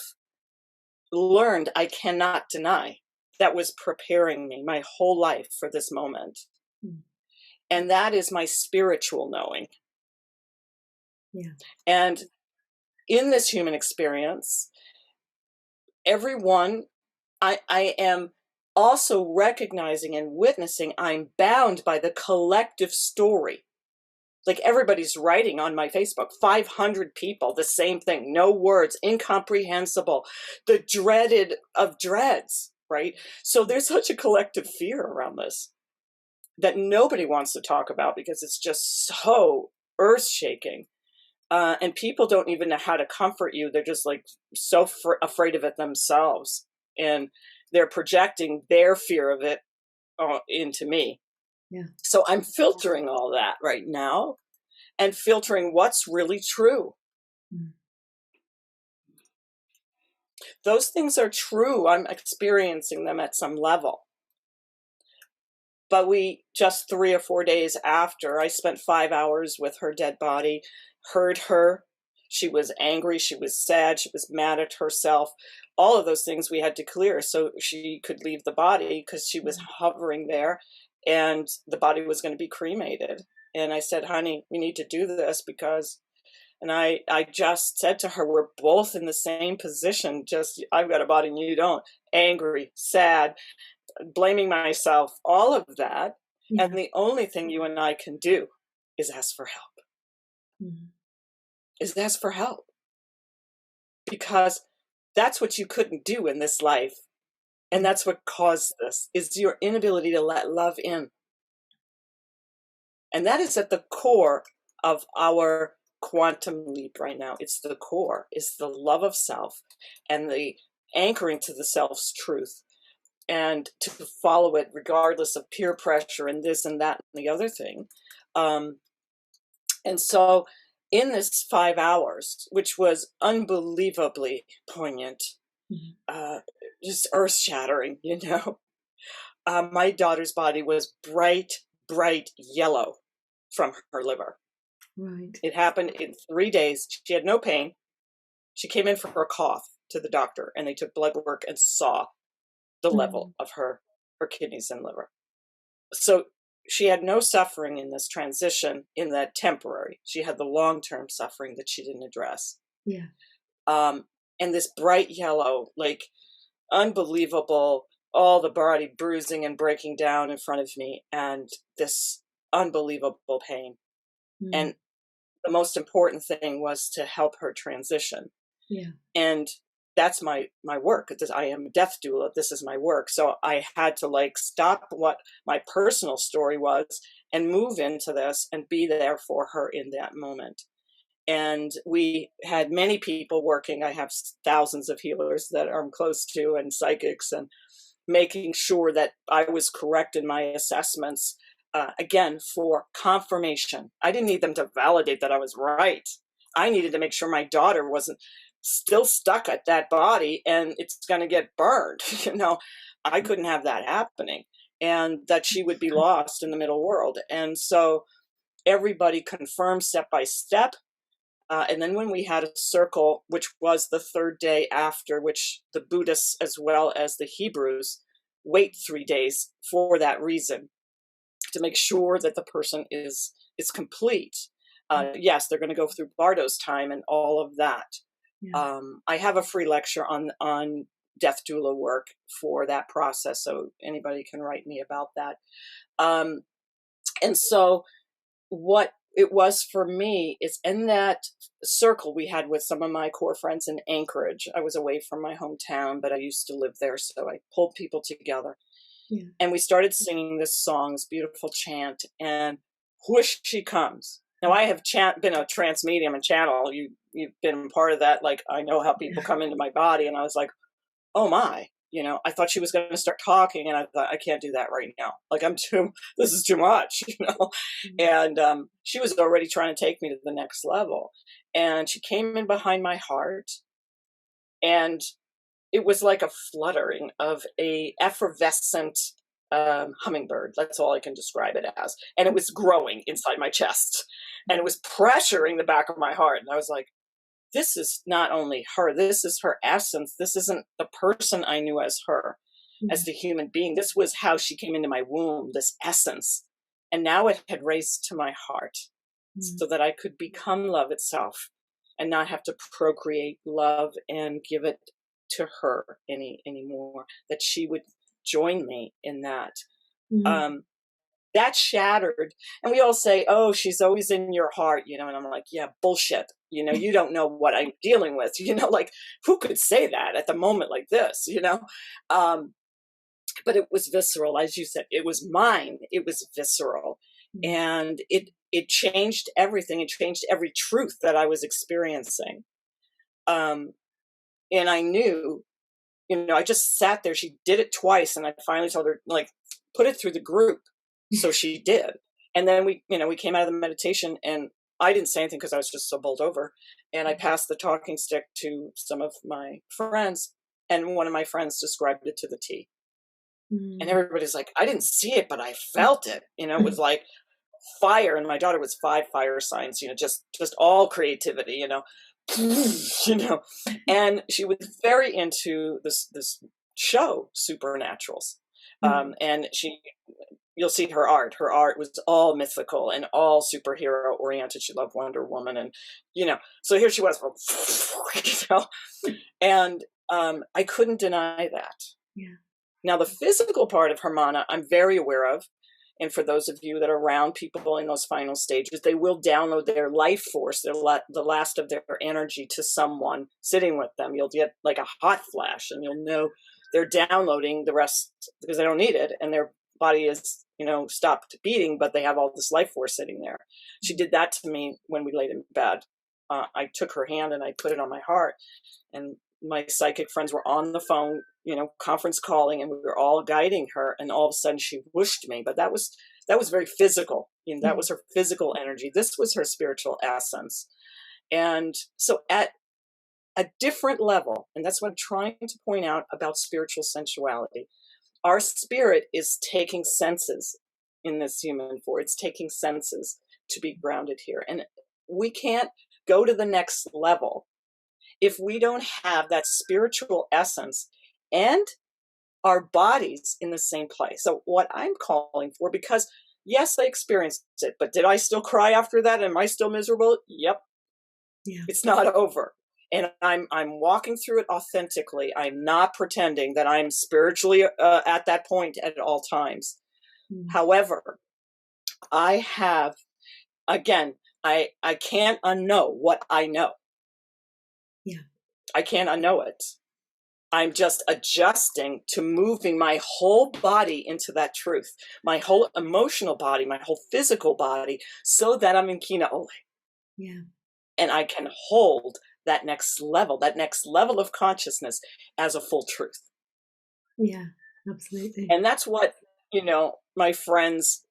learned, I cannot deny, that was preparing me my whole life for this moment. Mm. And that is my spiritual knowing. Yeah. And in this human experience, everyone, I am also recognizing and witnessing I'm bound by the collective story Like everybody's writing on my Facebook, 500 people, the same thing, no words, incomprehensible, the dreaded of dreads, right? So there's such a collective fear around this that nobody wants to talk about because it's just so earth shaking. And people don't even know how to comfort you. They're just like so afraid of it themselves. And they're projecting their fear of it into me. Yeah. So I'm filtering all that right now and filtering what's really true. Mm. Those things are true. I'm experiencing them at some level. But just 3 or 4 days after, I spent 5 hours with her dead body, heard her. She was angry, she was sad, she was mad at herself. All of those things we had to clear so she could leave the body, because she was hovering there and the body was going to be cremated. And I said, honey, we need to do this because, and I just said to her, we're both in the same position, just I've got a body and you don't. Angry, sad, blaming myself, all of that. Yeah. And the only thing you and I can do is ask for help. Mm-hmm. Is ask for help. Because that's what you couldn't do in this life. And that's what caused this, is your inability to let love in. And that is at the core of our quantum leap right now. It's the core. It's the love of self and the anchoring to the self's truth. And to follow it regardless of peer pressure and this and that and the other thing. And so in this 5 hours, which was unbelievably poignant, just earth-shattering, you know, my daughter's body was bright yellow from her liver. Right. It happened in 3 days. She had no pain. She came in for her cough to the doctor, and they took blood work and saw the level of her kidneys and liver. So she had no suffering in this transition, in that temporary. She had the long-term suffering that she didn't address. Yeah. And this bright yellow, like unbelievable, all the body bruising and breaking down in front of me, and this unbelievable pain. And the most important thing was to help her transition. Yeah. And that's my work. I am a death doula. This is my work. So I had to like stop what my personal story was and move into this and be there for her in that moment. And we had many people working. I have thousands of healers that I'm close to and psychics, and making sure that I was correct in my assessments, again, for confirmation. I didn't need them to validate that I was right. I needed to make sure my daughter wasn't still stuck at that body and it's going to get burned. You know, I couldn't have that happening, and that she would be lost in the middle world. And so everybody confirmed step by step. And then when we had a circle, which was the 3rd day after, which the Buddhists as well as the Hebrews wait 3 days for that reason, to make sure that the person is complete. Yes, they're going to go through Bardo's time and all of that. Yeah. I have a free lecture on death doula work for that process, so anybody can write me about that. And so what it was for me is, in that circle we had with some of my core friends in Anchorage. I was away from my hometown, but I used to live there, so I pulled people together. Yeah. And we started singing this song, this beautiful chant, and whoosh, she comes. Now, I have been a trance medium and channel. You've been part of that. Like, I know how people come into my body, and I was like, oh my, you know, I thought she was going to start talking, and I thought, I can't do that right now. Like, this is too much, you know? And she was already trying to take me to the next level. And she came in behind my heart, and it was like a fluttering of a effervescent hummingbird. That's all I can describe it as. And it was growing inside my chest, and it was pressuring the back of my heart. And I was like, this is not only her, this is her essence. This isn't the person I knew as her, as the human being. This was how she came into my womb, this essence. And now it had raised to my heart, so that I could become love itself and not have to procreate love and give it to her anymore, that she would join me in that. that shattered. And we all say, oh, she's always in your heart, you know, and I'm like, yeah, bullshit. You know, you don't know what I'm dealing with, you know, like who could say that at the moment like this, you know? But it was visceral, as you said, it was mine. It was visceral. And it changed everything. It changed every truth that I was experiencing. And I knew, you know, I just sat there. She did it twice. And I finally told her, like, put it through the group. So she did. And then we, you know, we came out of the meditation, and I didn't say anything because I was just so bowled over. And I passed the talking stick to some of my friends. And one of my friends described it to the T. And everybody's like, I didn't see it, but I felt it. You know, it was like fire. And my daughter was 5 fire signs, you know, just all creativity, you know, you know. And she was very into this show, Supernaturals. And you'll see her art. Her art was all mythical and all superhero oriented. She loved Wonder Woman, and, you know, so here she was, you know, and I couldn't deny that. Yeah. Now, the physical part of Hermana, I'm very aware of. And for those of you that are around people in those final stages, they will download their life force, the last of their energy, to someone sitting with them. You'll get like a hot flash, and you'll know they're downloading the rest because they don't need it. And their body is, you know, stopped beating, but they have all this life force sitting there. She did that to me when we laid in bed. I took her hand and I put it on my heart, and my psychic friends were on the phone, you know, conference calling, and we were all guiding her. And all of a sudden she whooshed me, but that was very physical. You know, that was her physical energy. This was her spiritual essence. And so at a different level, and that's what I'm trying to point out about spiritual sensuality, our spirit is taking senses in this human form. It's taking senses to be grounded here. And we can't go to the next level if we don't have that spiritual essence and our bodies in the same place. So what I'm calling for, because yes, I experienced it, but did I still cry after that? Am I still miserable? Yep. Yeah. It's not over. And I'm walking through it authentically. I'm not pretending that I'm spiritually at that point at all times. However, I have, again, I can't unknow what I know. Yeah. I can't unknow it. I'm just adjusting to moving my whole body into that truth, my whole emotional body, my whole physical body, so that I'm in Kina Ole. Yeah. And I can hold that next level of consciousness as a full truth. Yeah, absolutely. And that's what, you know, my friends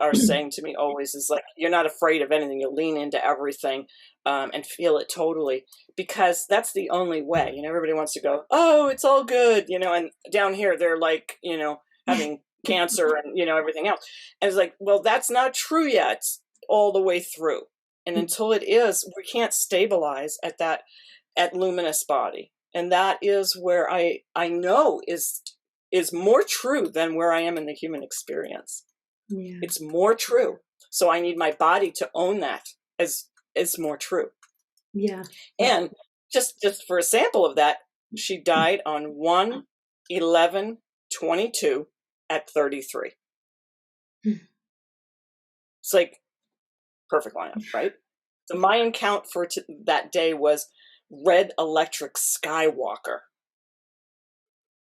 are saying to me always, is like, you're not afraid of anything. You'll lean into everything and feel it totally, because that's the only way. You know, everybody wants to go, oh, it's all good, you know, and down here they're like, you know, having cancer and, you know, everything else. And it's like, well, that's not true yet all the way through. And until it is, we can't stabilize at luminous body. And that is where I know is more true than where I am in the human experience. Yeah. It's more true. So I need my body to own that as more true. Yeah. And just for a sample of that, she died on 1/11/22 at 33. It's like perfect lineup, right? The Mayan count for that day was red electric Skywalker.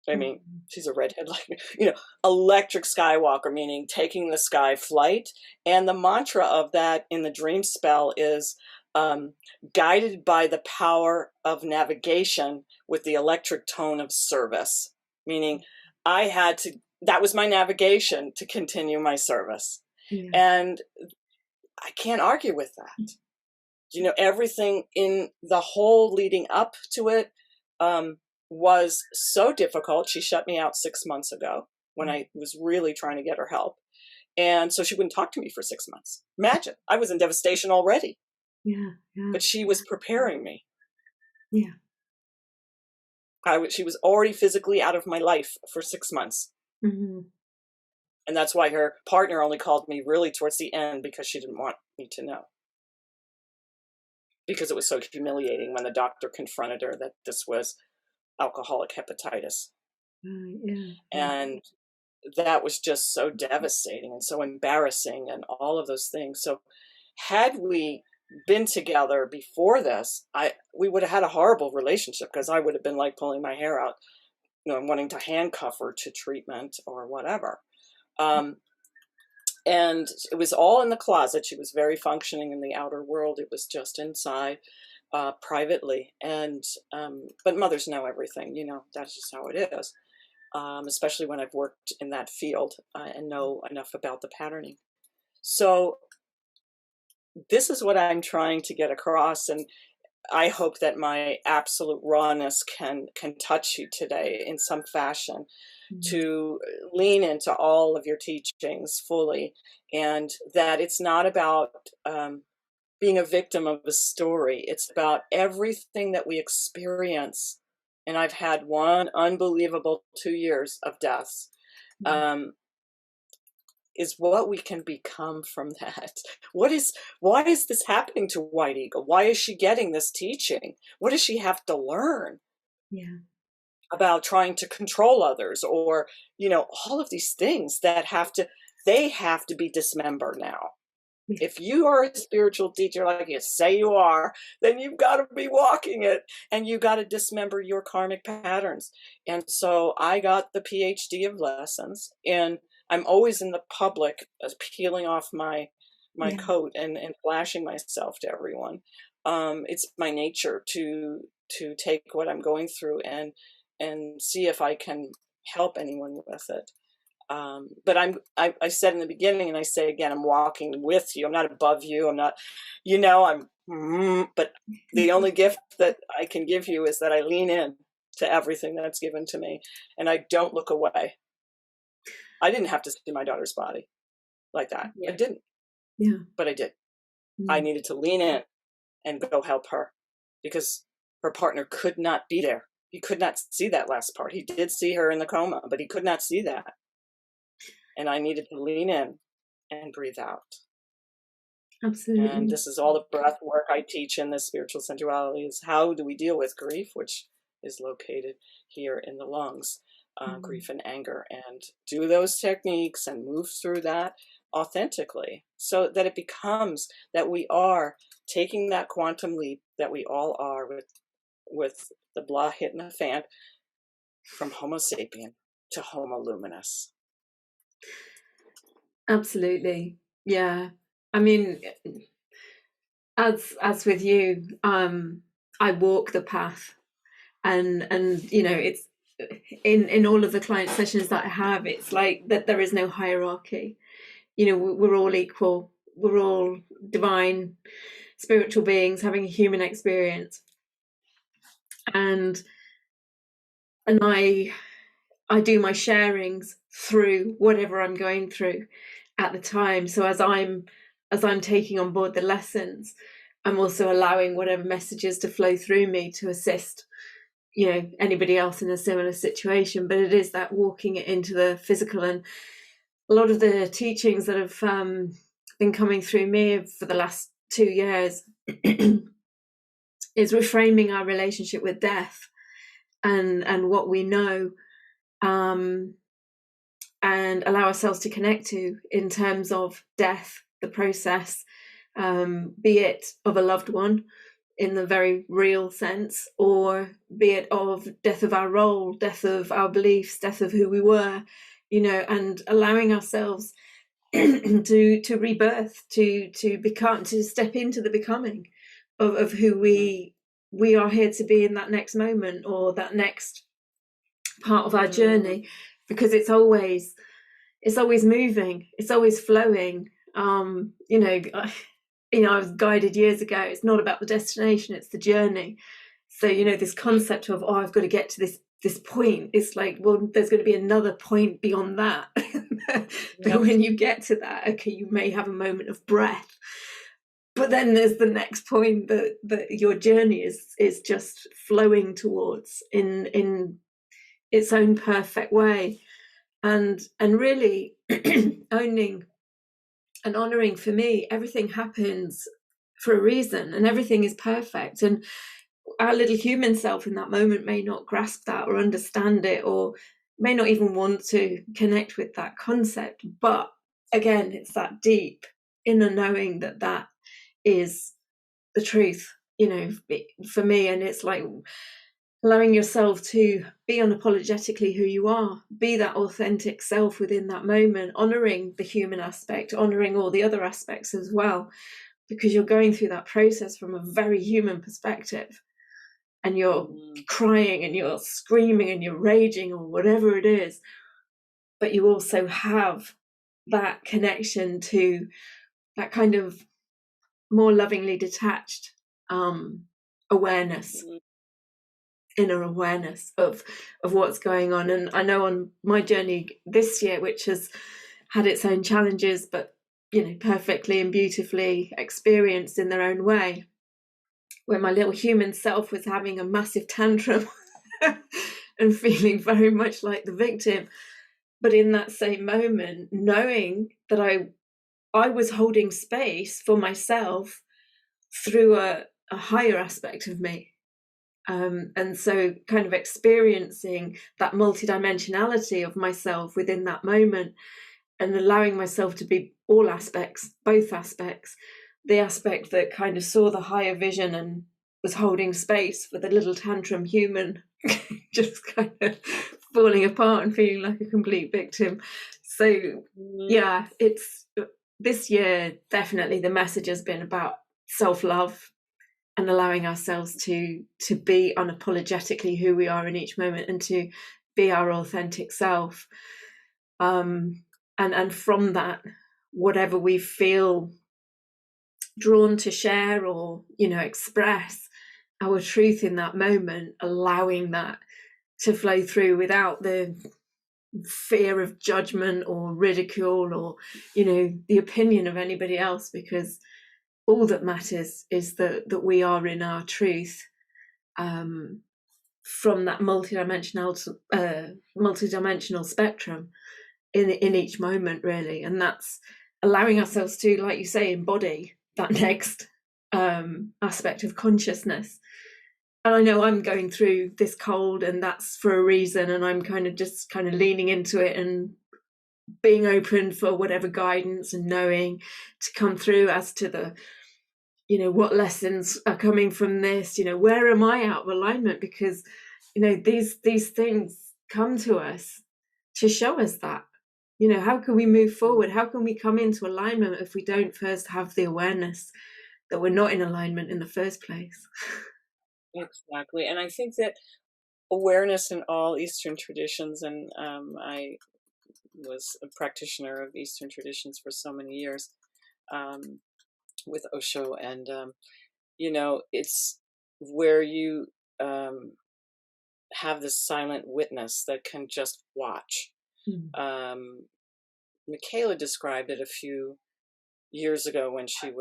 I mean, she's a redhead like me. You know, electric Skywalker, meaning taking the sky flight. And the mantra of that in the dream spell is guided by the power of navigation with the electric tone of service. Meaning that was my navigation to continue my service. Yeah. And I can't argue with that. You know, everything in the whole leading up to it was so difficult. She shut me out 6 months ago when I was really trying to get her help. And so she wouldn't talk to me for 6 months. Imagine, I was in devastation already. Yeah. But she was preparing me. Yeah. She was already physically out of my life for 6 months. Mm-hmm. And that's why her partner only called me really towards the end, because she didn't want me to know. Because it was so humiliating when the doctor confronted her that this was alcoholic hepatitis. Yeah. And that was just so devastating and so embarrassing and all of those things. So had we been together before this, we would have had a horrible relationship, because I would have been like pulling my hair out, and wanting to handcuff her to treatment or whatever. And it was all in the closet. She was very functioning in the outer world. It was just inside, privately. And but mothers know everything, that's just how it is. Especially when I've worked in that field and know enough about the patterning. So this is what I'm trying to get across, and I hope that my absolute rawness can touch you today in some fashion, to lean into all of your teachings fully, and that it's not about being a victim of a story. It's about everything that we experience. And I've had one unbelievable 2 years of deaths. Is what we can become from that. Why is this happening to White Eagle? Why is she getting this teaching? What does she have to learn? About trying to control others, or, all of these things that have to be dismembered now. If you are a spiritual teacher, like you say you are, then you've got to be walking it, and you got to dismember your karmic patterns. And so I got the PhD of lessons, and I'm always in the public, peeling off my coat and flashing myself to everyone. It's my nature to take what I'm going through and see if I can help anyone with it. But I said in the beginning, and I say again, I'm walking with you. I'm not above you. I'm not, but the only gift that I can give you is that I lean in to everything that's given to me, and I don't look away. I didn't have to see my daughter's body like that. I didn't. But I did. I needed to lean in and go help her, because her partner could not be there. He could not see that last part. He did see her in the coma, but he could not see that. And I needed to lean in and breathe out. Absolutely. And this is all the breath work I teach in this spiritual sensuality, is how do we deal with grief, which is located here in the lungs, grief and anger, and do those techniques and move through that authentically, so that it becomes that we are taking that quantum leap that we all are, with the blah hitting the fan, from Homo sapien to Homo luminous. Absolutely. Yeah. I mean, as with you, I walk the path, and it's in all of the client sessions that I have, it's like that there is no hierarchy. We're all equal. We're all divine, spiritual beings having a human experience. And I do my sharings through whatever I'm going through at the time. So as I'm taking on board the lessons, I'm also allowing whatever messages to flow through me to assist, anybody else in a similar situation. But it is that walking it into the physical. And a lot of the teachings that have been coming through me for the last 2 years is reframing our relationship with death and what we know, and allow ourselves to connect to in terms of death, the process, be it of a loved one in the very real sense, or be it of death of our role, death of our beliefs, death of who we were, and allowing ourselves to rebirth, to become, to step into the becoming of who we are here to be in that next moment, or that next part of our journey, because it's always moving, it's always flowing. I was guided years ago, it's not about the destination, it's the journey. So this concept of, I've got to get to this point, it's like, well, there's going to be another point beyond that. But when you get to that, okay, you may have a moment of breath, but then there's the next point that your journey is just flowing towards in its own perfect way. And really owning and honoring, for me, everything happens for a reason, and everything is perfect. And our little human self in that moment may not grasp that or understand it, or may not even want to connect with that concept. But again, it's that deep inner knowing that that is the truth, for me. And it's like allowing yourself to be unapologetically who you are, be that authentic self within that moment, honoring the human aspect, honoring all the other aspects as well, because you're going through that process from a very human perspective, and you're crying and you're screaming and you're raging or whatever it is, but you also have that connection to that kind of more lovingly detached awareness, inner awareness of what's going on. And I know on my journey this year, which has had its own challenges, but perfectly and beautifully experienced in their own way, where my little human self was having a massive tantrum and feeling very much like the victim, but in that same moment knowing that I was holding space for myself through a higher aspect of me. And so kind of experiencing that multidimensionality of myself within that moment, and allowing myself to be all aspects, both aspects, the aspect that kind of saw the higher vision and was holding space for the little tantrum human just kind of falling apart and feeling like a complete victim. So yeah, it's this year, definitely the message has been about self-love and allowing ourselves to be unapologetically who we are in each moment, and to be our authentic self. And from that, whatever we feel drawn to share or express our truth in that moment, allowing that to flow through without the fear of judgment or ridicule or the opinion of anybody else, because all that matters is that we are in our truth, from that multidimensional spectrum in each moment, really. And that's allowing ourselves to, like you say, embody that next aspect of consciousness. And I know I'm going through this cold, and that's for a reason, and I'm kind of leaning into it and being open for whatever guidance and knowing to come through as to the what lessons are coming from this, where am I out of alignment, because these things come to us to show us that, how can we move forward, how can we come into alignment if we don't first have the awareness that we're not in alignment in the first place. Exactly. And I think that awareness in all Eastern traditions, and I was a practitioner of Eastern traditions for so many years, with Osho, and it's where you have this silent witness that can just watch. Michaela described it a few years ago when she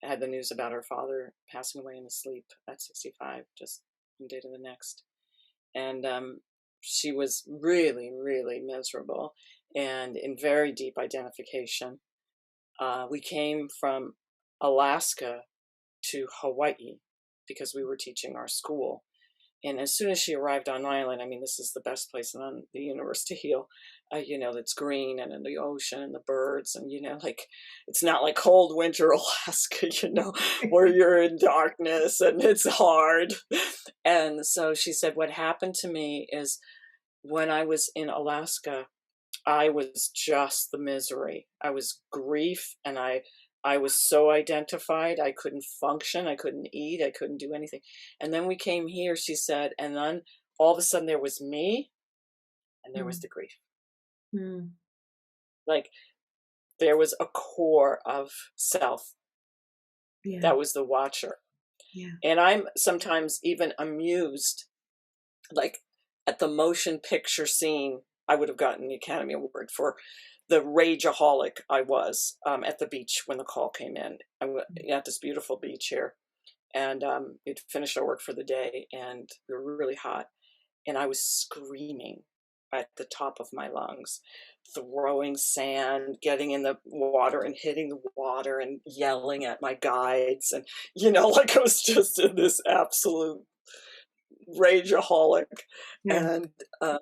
had the news about her father passing away in his sleep at 65, just one day to the next. And she was really, really miserable and in very deep identification. We came from Alaska to Hawaii because we were teaching our school. And as soon as she arrived on island, I mean, this is the best place in the universe to heal. That's green and in the ocean and the birds, and it's not like cold winter Alaska, where you're in darkness and it's hard. And so she said, what happened to me is when I was in Alaska, I was just the misery. I was grief, and I was so identified, I couldn't function, I couldn't eat, I couldn't do anything. And then we came here, she said, and then all of a sudden there was me, and there was the grief. Like there was a core of self that was the watcher. And I'm sometimes even amused, like at the motion picture scene, I would have gotten the Academy Award for the rageaholic I was at the beach when the call came in. I'm at this beautiful beach here, and we'd finished our work for the day, and we were really hot, and I was screaming at the top of my lungs, throwing sand, getting in the water and hitting the water and yelling at my guides, and like I was just in this absolute rageaholic. Yeah. And,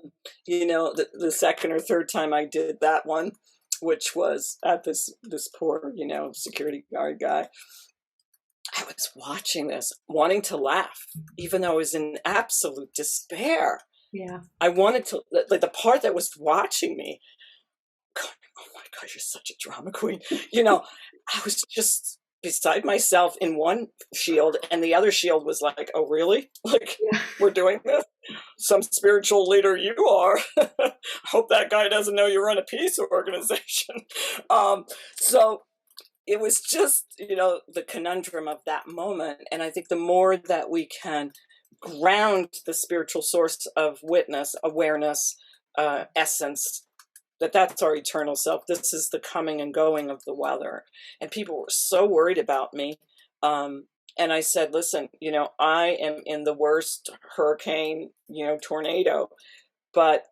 you know, the second or third time I did that one, which was at this poor, you know, security guard guy, I was watching this, wanting to laugh, even though I was in absolute despair. Yeah. I wanted to, like, the part that was watching me, going, oh my God, you're such a drama queen. You know, I was just beside myself in one shield, and the other shield was like, oh, really? Like, Yeah. we're doing this? Some spiritual leader you are. Hope that guy doesn't know you run a peace organization. So it was just, you know, the conundrum of that moment. And I think the more that we can ground the spiritual source of witness, awareness, essence, that's our eternal self. This is the coming and going of the weather. And people were so worried about me. And I said, listen, you know, I am in the worst hurricane, you know, tornado. But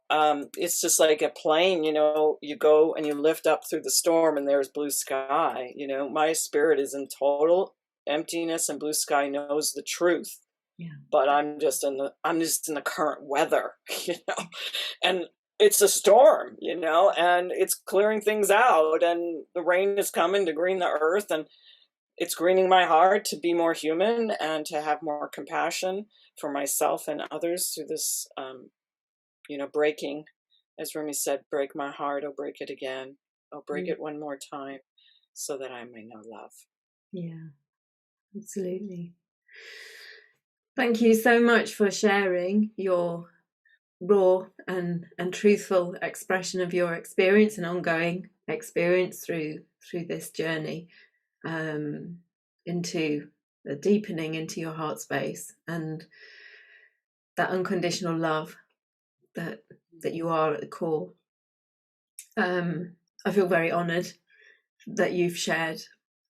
it's just like a plane, you know, you go and you lift up through the storm and there's blue sky. You know, my spirit is in total emptiness and blue sky knows the truth. Yeah. But I'm just in the current weather, you know, and it's a storm, you know, and it's clearing things out, and the rain is coming to green the earth, and it's greening my heart to be more human and to have more compassion for myself and others through this, you know, breaking, as Rumi said, break my heart, oh, break it again. Oh, break it one more time so that I may know love. Yeah, absolutely. Thank you so much for sharing your raw and truthful expression of your experience and ongoing experience through this journey into the deepening into your heart space and that unconditional love that you are at the core. I feel very honoured that you've shared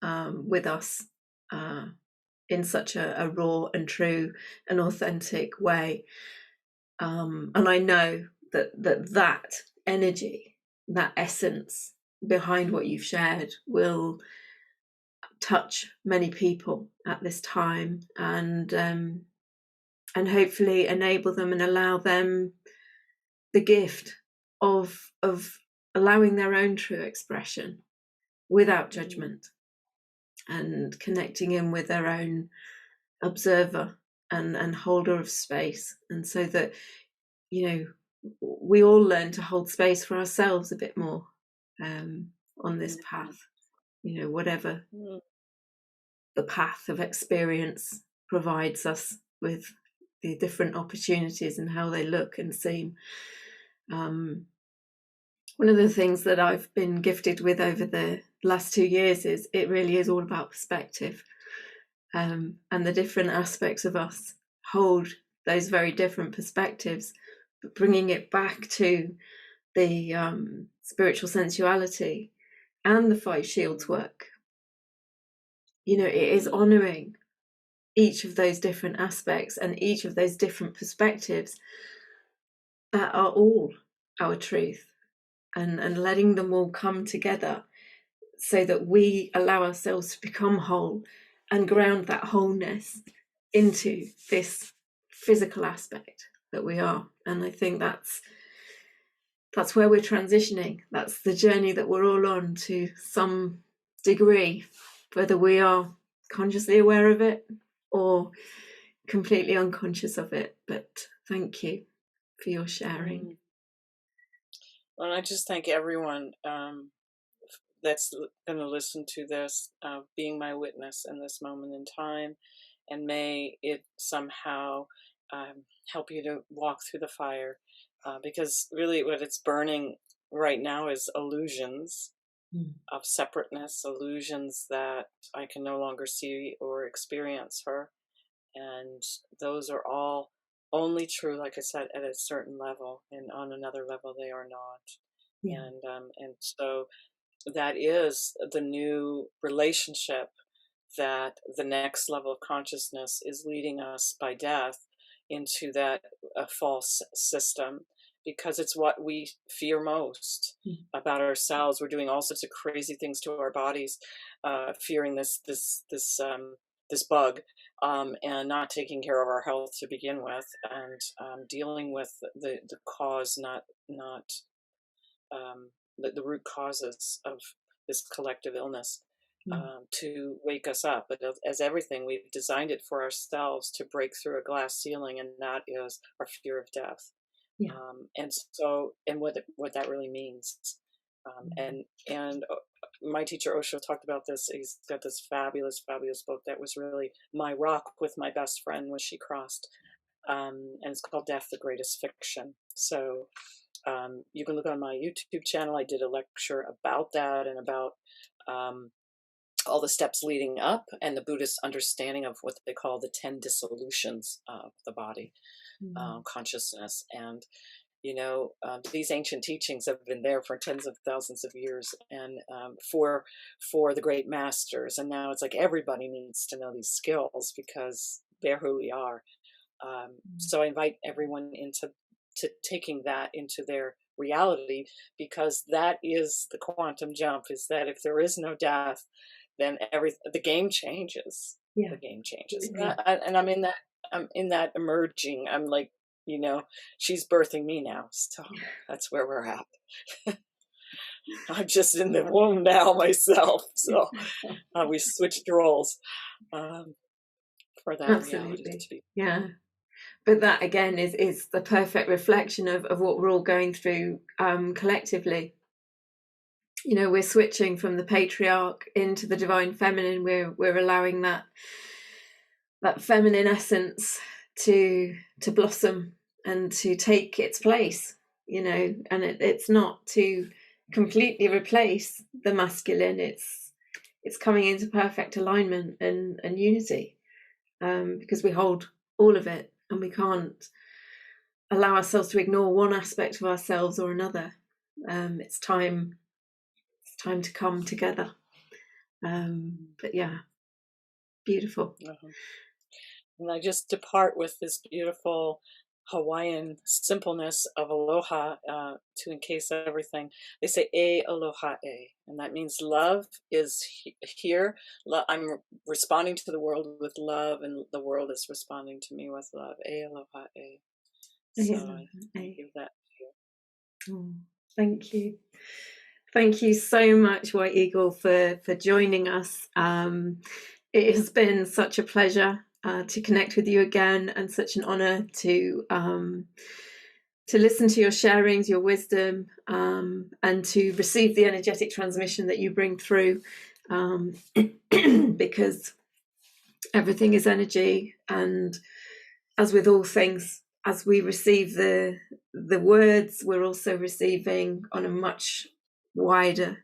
with us in such a raw and true and authentic way. And I know that energy, that essence behind what you've shared will touch many people at this time, and hopefully enable them and allow them the gift of allowing their own true expression without judgment and connecting in with their own observer and holder of space. And so that, you know, we all learn to hold space for ourselves a bit more on this path, you know, whatever the path of experience provides us with, the different opportunities and how they look and seem. One of the things that I've been gifted with over the last 2 years is it really is all about perspective, and the different aspects of us hold those very different perspectives, but bringing it back to the spiritual sensuality and the 5 shields work. You know, it is honouring each of those different aspects and each of those different perspectives that are all our truth, and letting them all come together so that we allow ourselves to become whole and ground that wholeness into this physical aspect that we are. And I think that's where we're transitioning. That's the journey that we're all on to some degree, whether we are consciously aware of it or completely unconscious of it. But thank you for your sharing. Well, I just thank everyone that's going to listen to this, being my witness in this moment in time, and may it somehow help you to walk through the fire, because really what it's burning right now is illusions of separateness, illusions that I can no longer see or experience her, and those are all only true, like I said, at a certain level, and on another level they are not. And so that is the new relationship that the next level of consciousness is leading us by death into, that false system, because it's what we fear most about ourselves. We're doing all sorts of crazy things to our bodies, fearing this this bug, and not taking care of our health to begin with, and dealing with the cause, not the root causes of this collective illness, to wake us up. But as everything, we've designed it for ourselves to break through a glass ceiling, and that is our fear of death. Yeah. And what that really means. And my teacher Osho talked about this. He's got this fabulous book that was really my rock with my best friend when she crossed, and it's called Death, the Greatest Fiction. So you can look on my YouTube channel. I did a lecture about that, and about all the steps leading up, and the Buddhist understanding of what they call the 10 dissolutions of the body, consciousness. And these ancient teachings have been there for tens of thousands of years, and for the great masters. And now it's like everybody needs to know these skills because they're who we are. So I invite everyone into taking that into their reality, because that is the quantum jump, is that if there is no death, then the game changes. The game changes. And I'm in that emerging. I'm like, she's birthing me now, so that's where we're at. I'm just in the womb now myself, so we switched roles for that. Absolutely. Yeah. But that again is the perfect reflection of what we're all going through collectively. We're switching from the patriarch into the divine feminine. We're allowing that feminine essence to blossom and to take its place, and it's not to completely replace the masculine. It's coming into perfect alignment and unity, because we hold all of it, and we can't allow ourselves to ignore one aspect of ourselves or another. It's time to come together. But yeah, beautiful. And I just depart with this beautiful Hawaiian simpleness of aloha to encase everything. They say e aloha e, and that means love is here. I'm responding to the world with love, and the world is responding to me with love. E aloha e. So I give that to you. Thank you. Thank you so much, White Eagle, for joining us. It has been such a pleasure to connect with you again, and such an honor to listen to your sharings, your wisdom, and to receive the energetic transmission that you bring through, because everything is energy, and as with all things, as we receive the words, we're also receiving on a much wider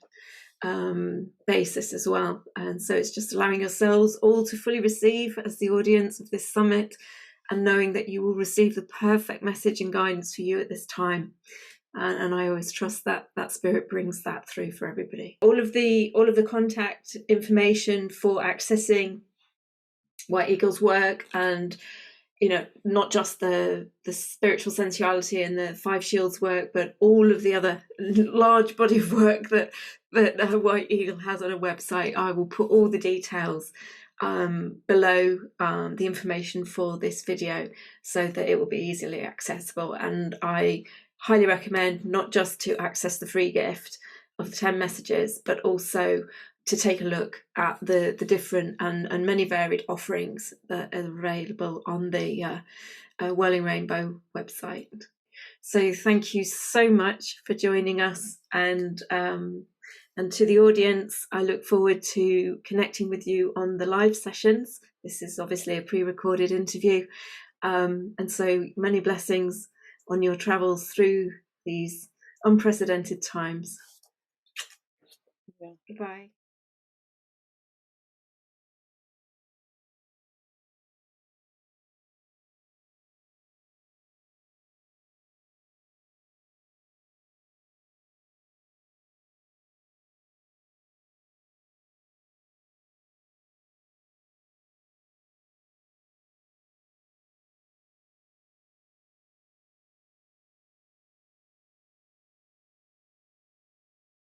basis as well. And so it's just allowing yourselves all to fully receive as the audience of this summit, and knowing that you will receive the perfect message and guidance for you at this time. And I always trust that spirit brings that through for everybody. All of the contact information for accessing White Eagle's work, and not just the spiritual sensuality and the 5 shields work, but all of the other large body of work that White Eagle has on a website. I will put all the details below the information for this video, so that it will be easily accessible. And I highly recommend not just to access the free gift of the 10 messages, but also to take a look at the different and many varied offerings that are available on the Whirling Rainbow website. So thank you so much for joining us, and to the audience, I look forward to connecting with you on the live sessions. This is obviously a pre-recorded interview, and so many blessings on your travels through these unprecedented times. Goodbye.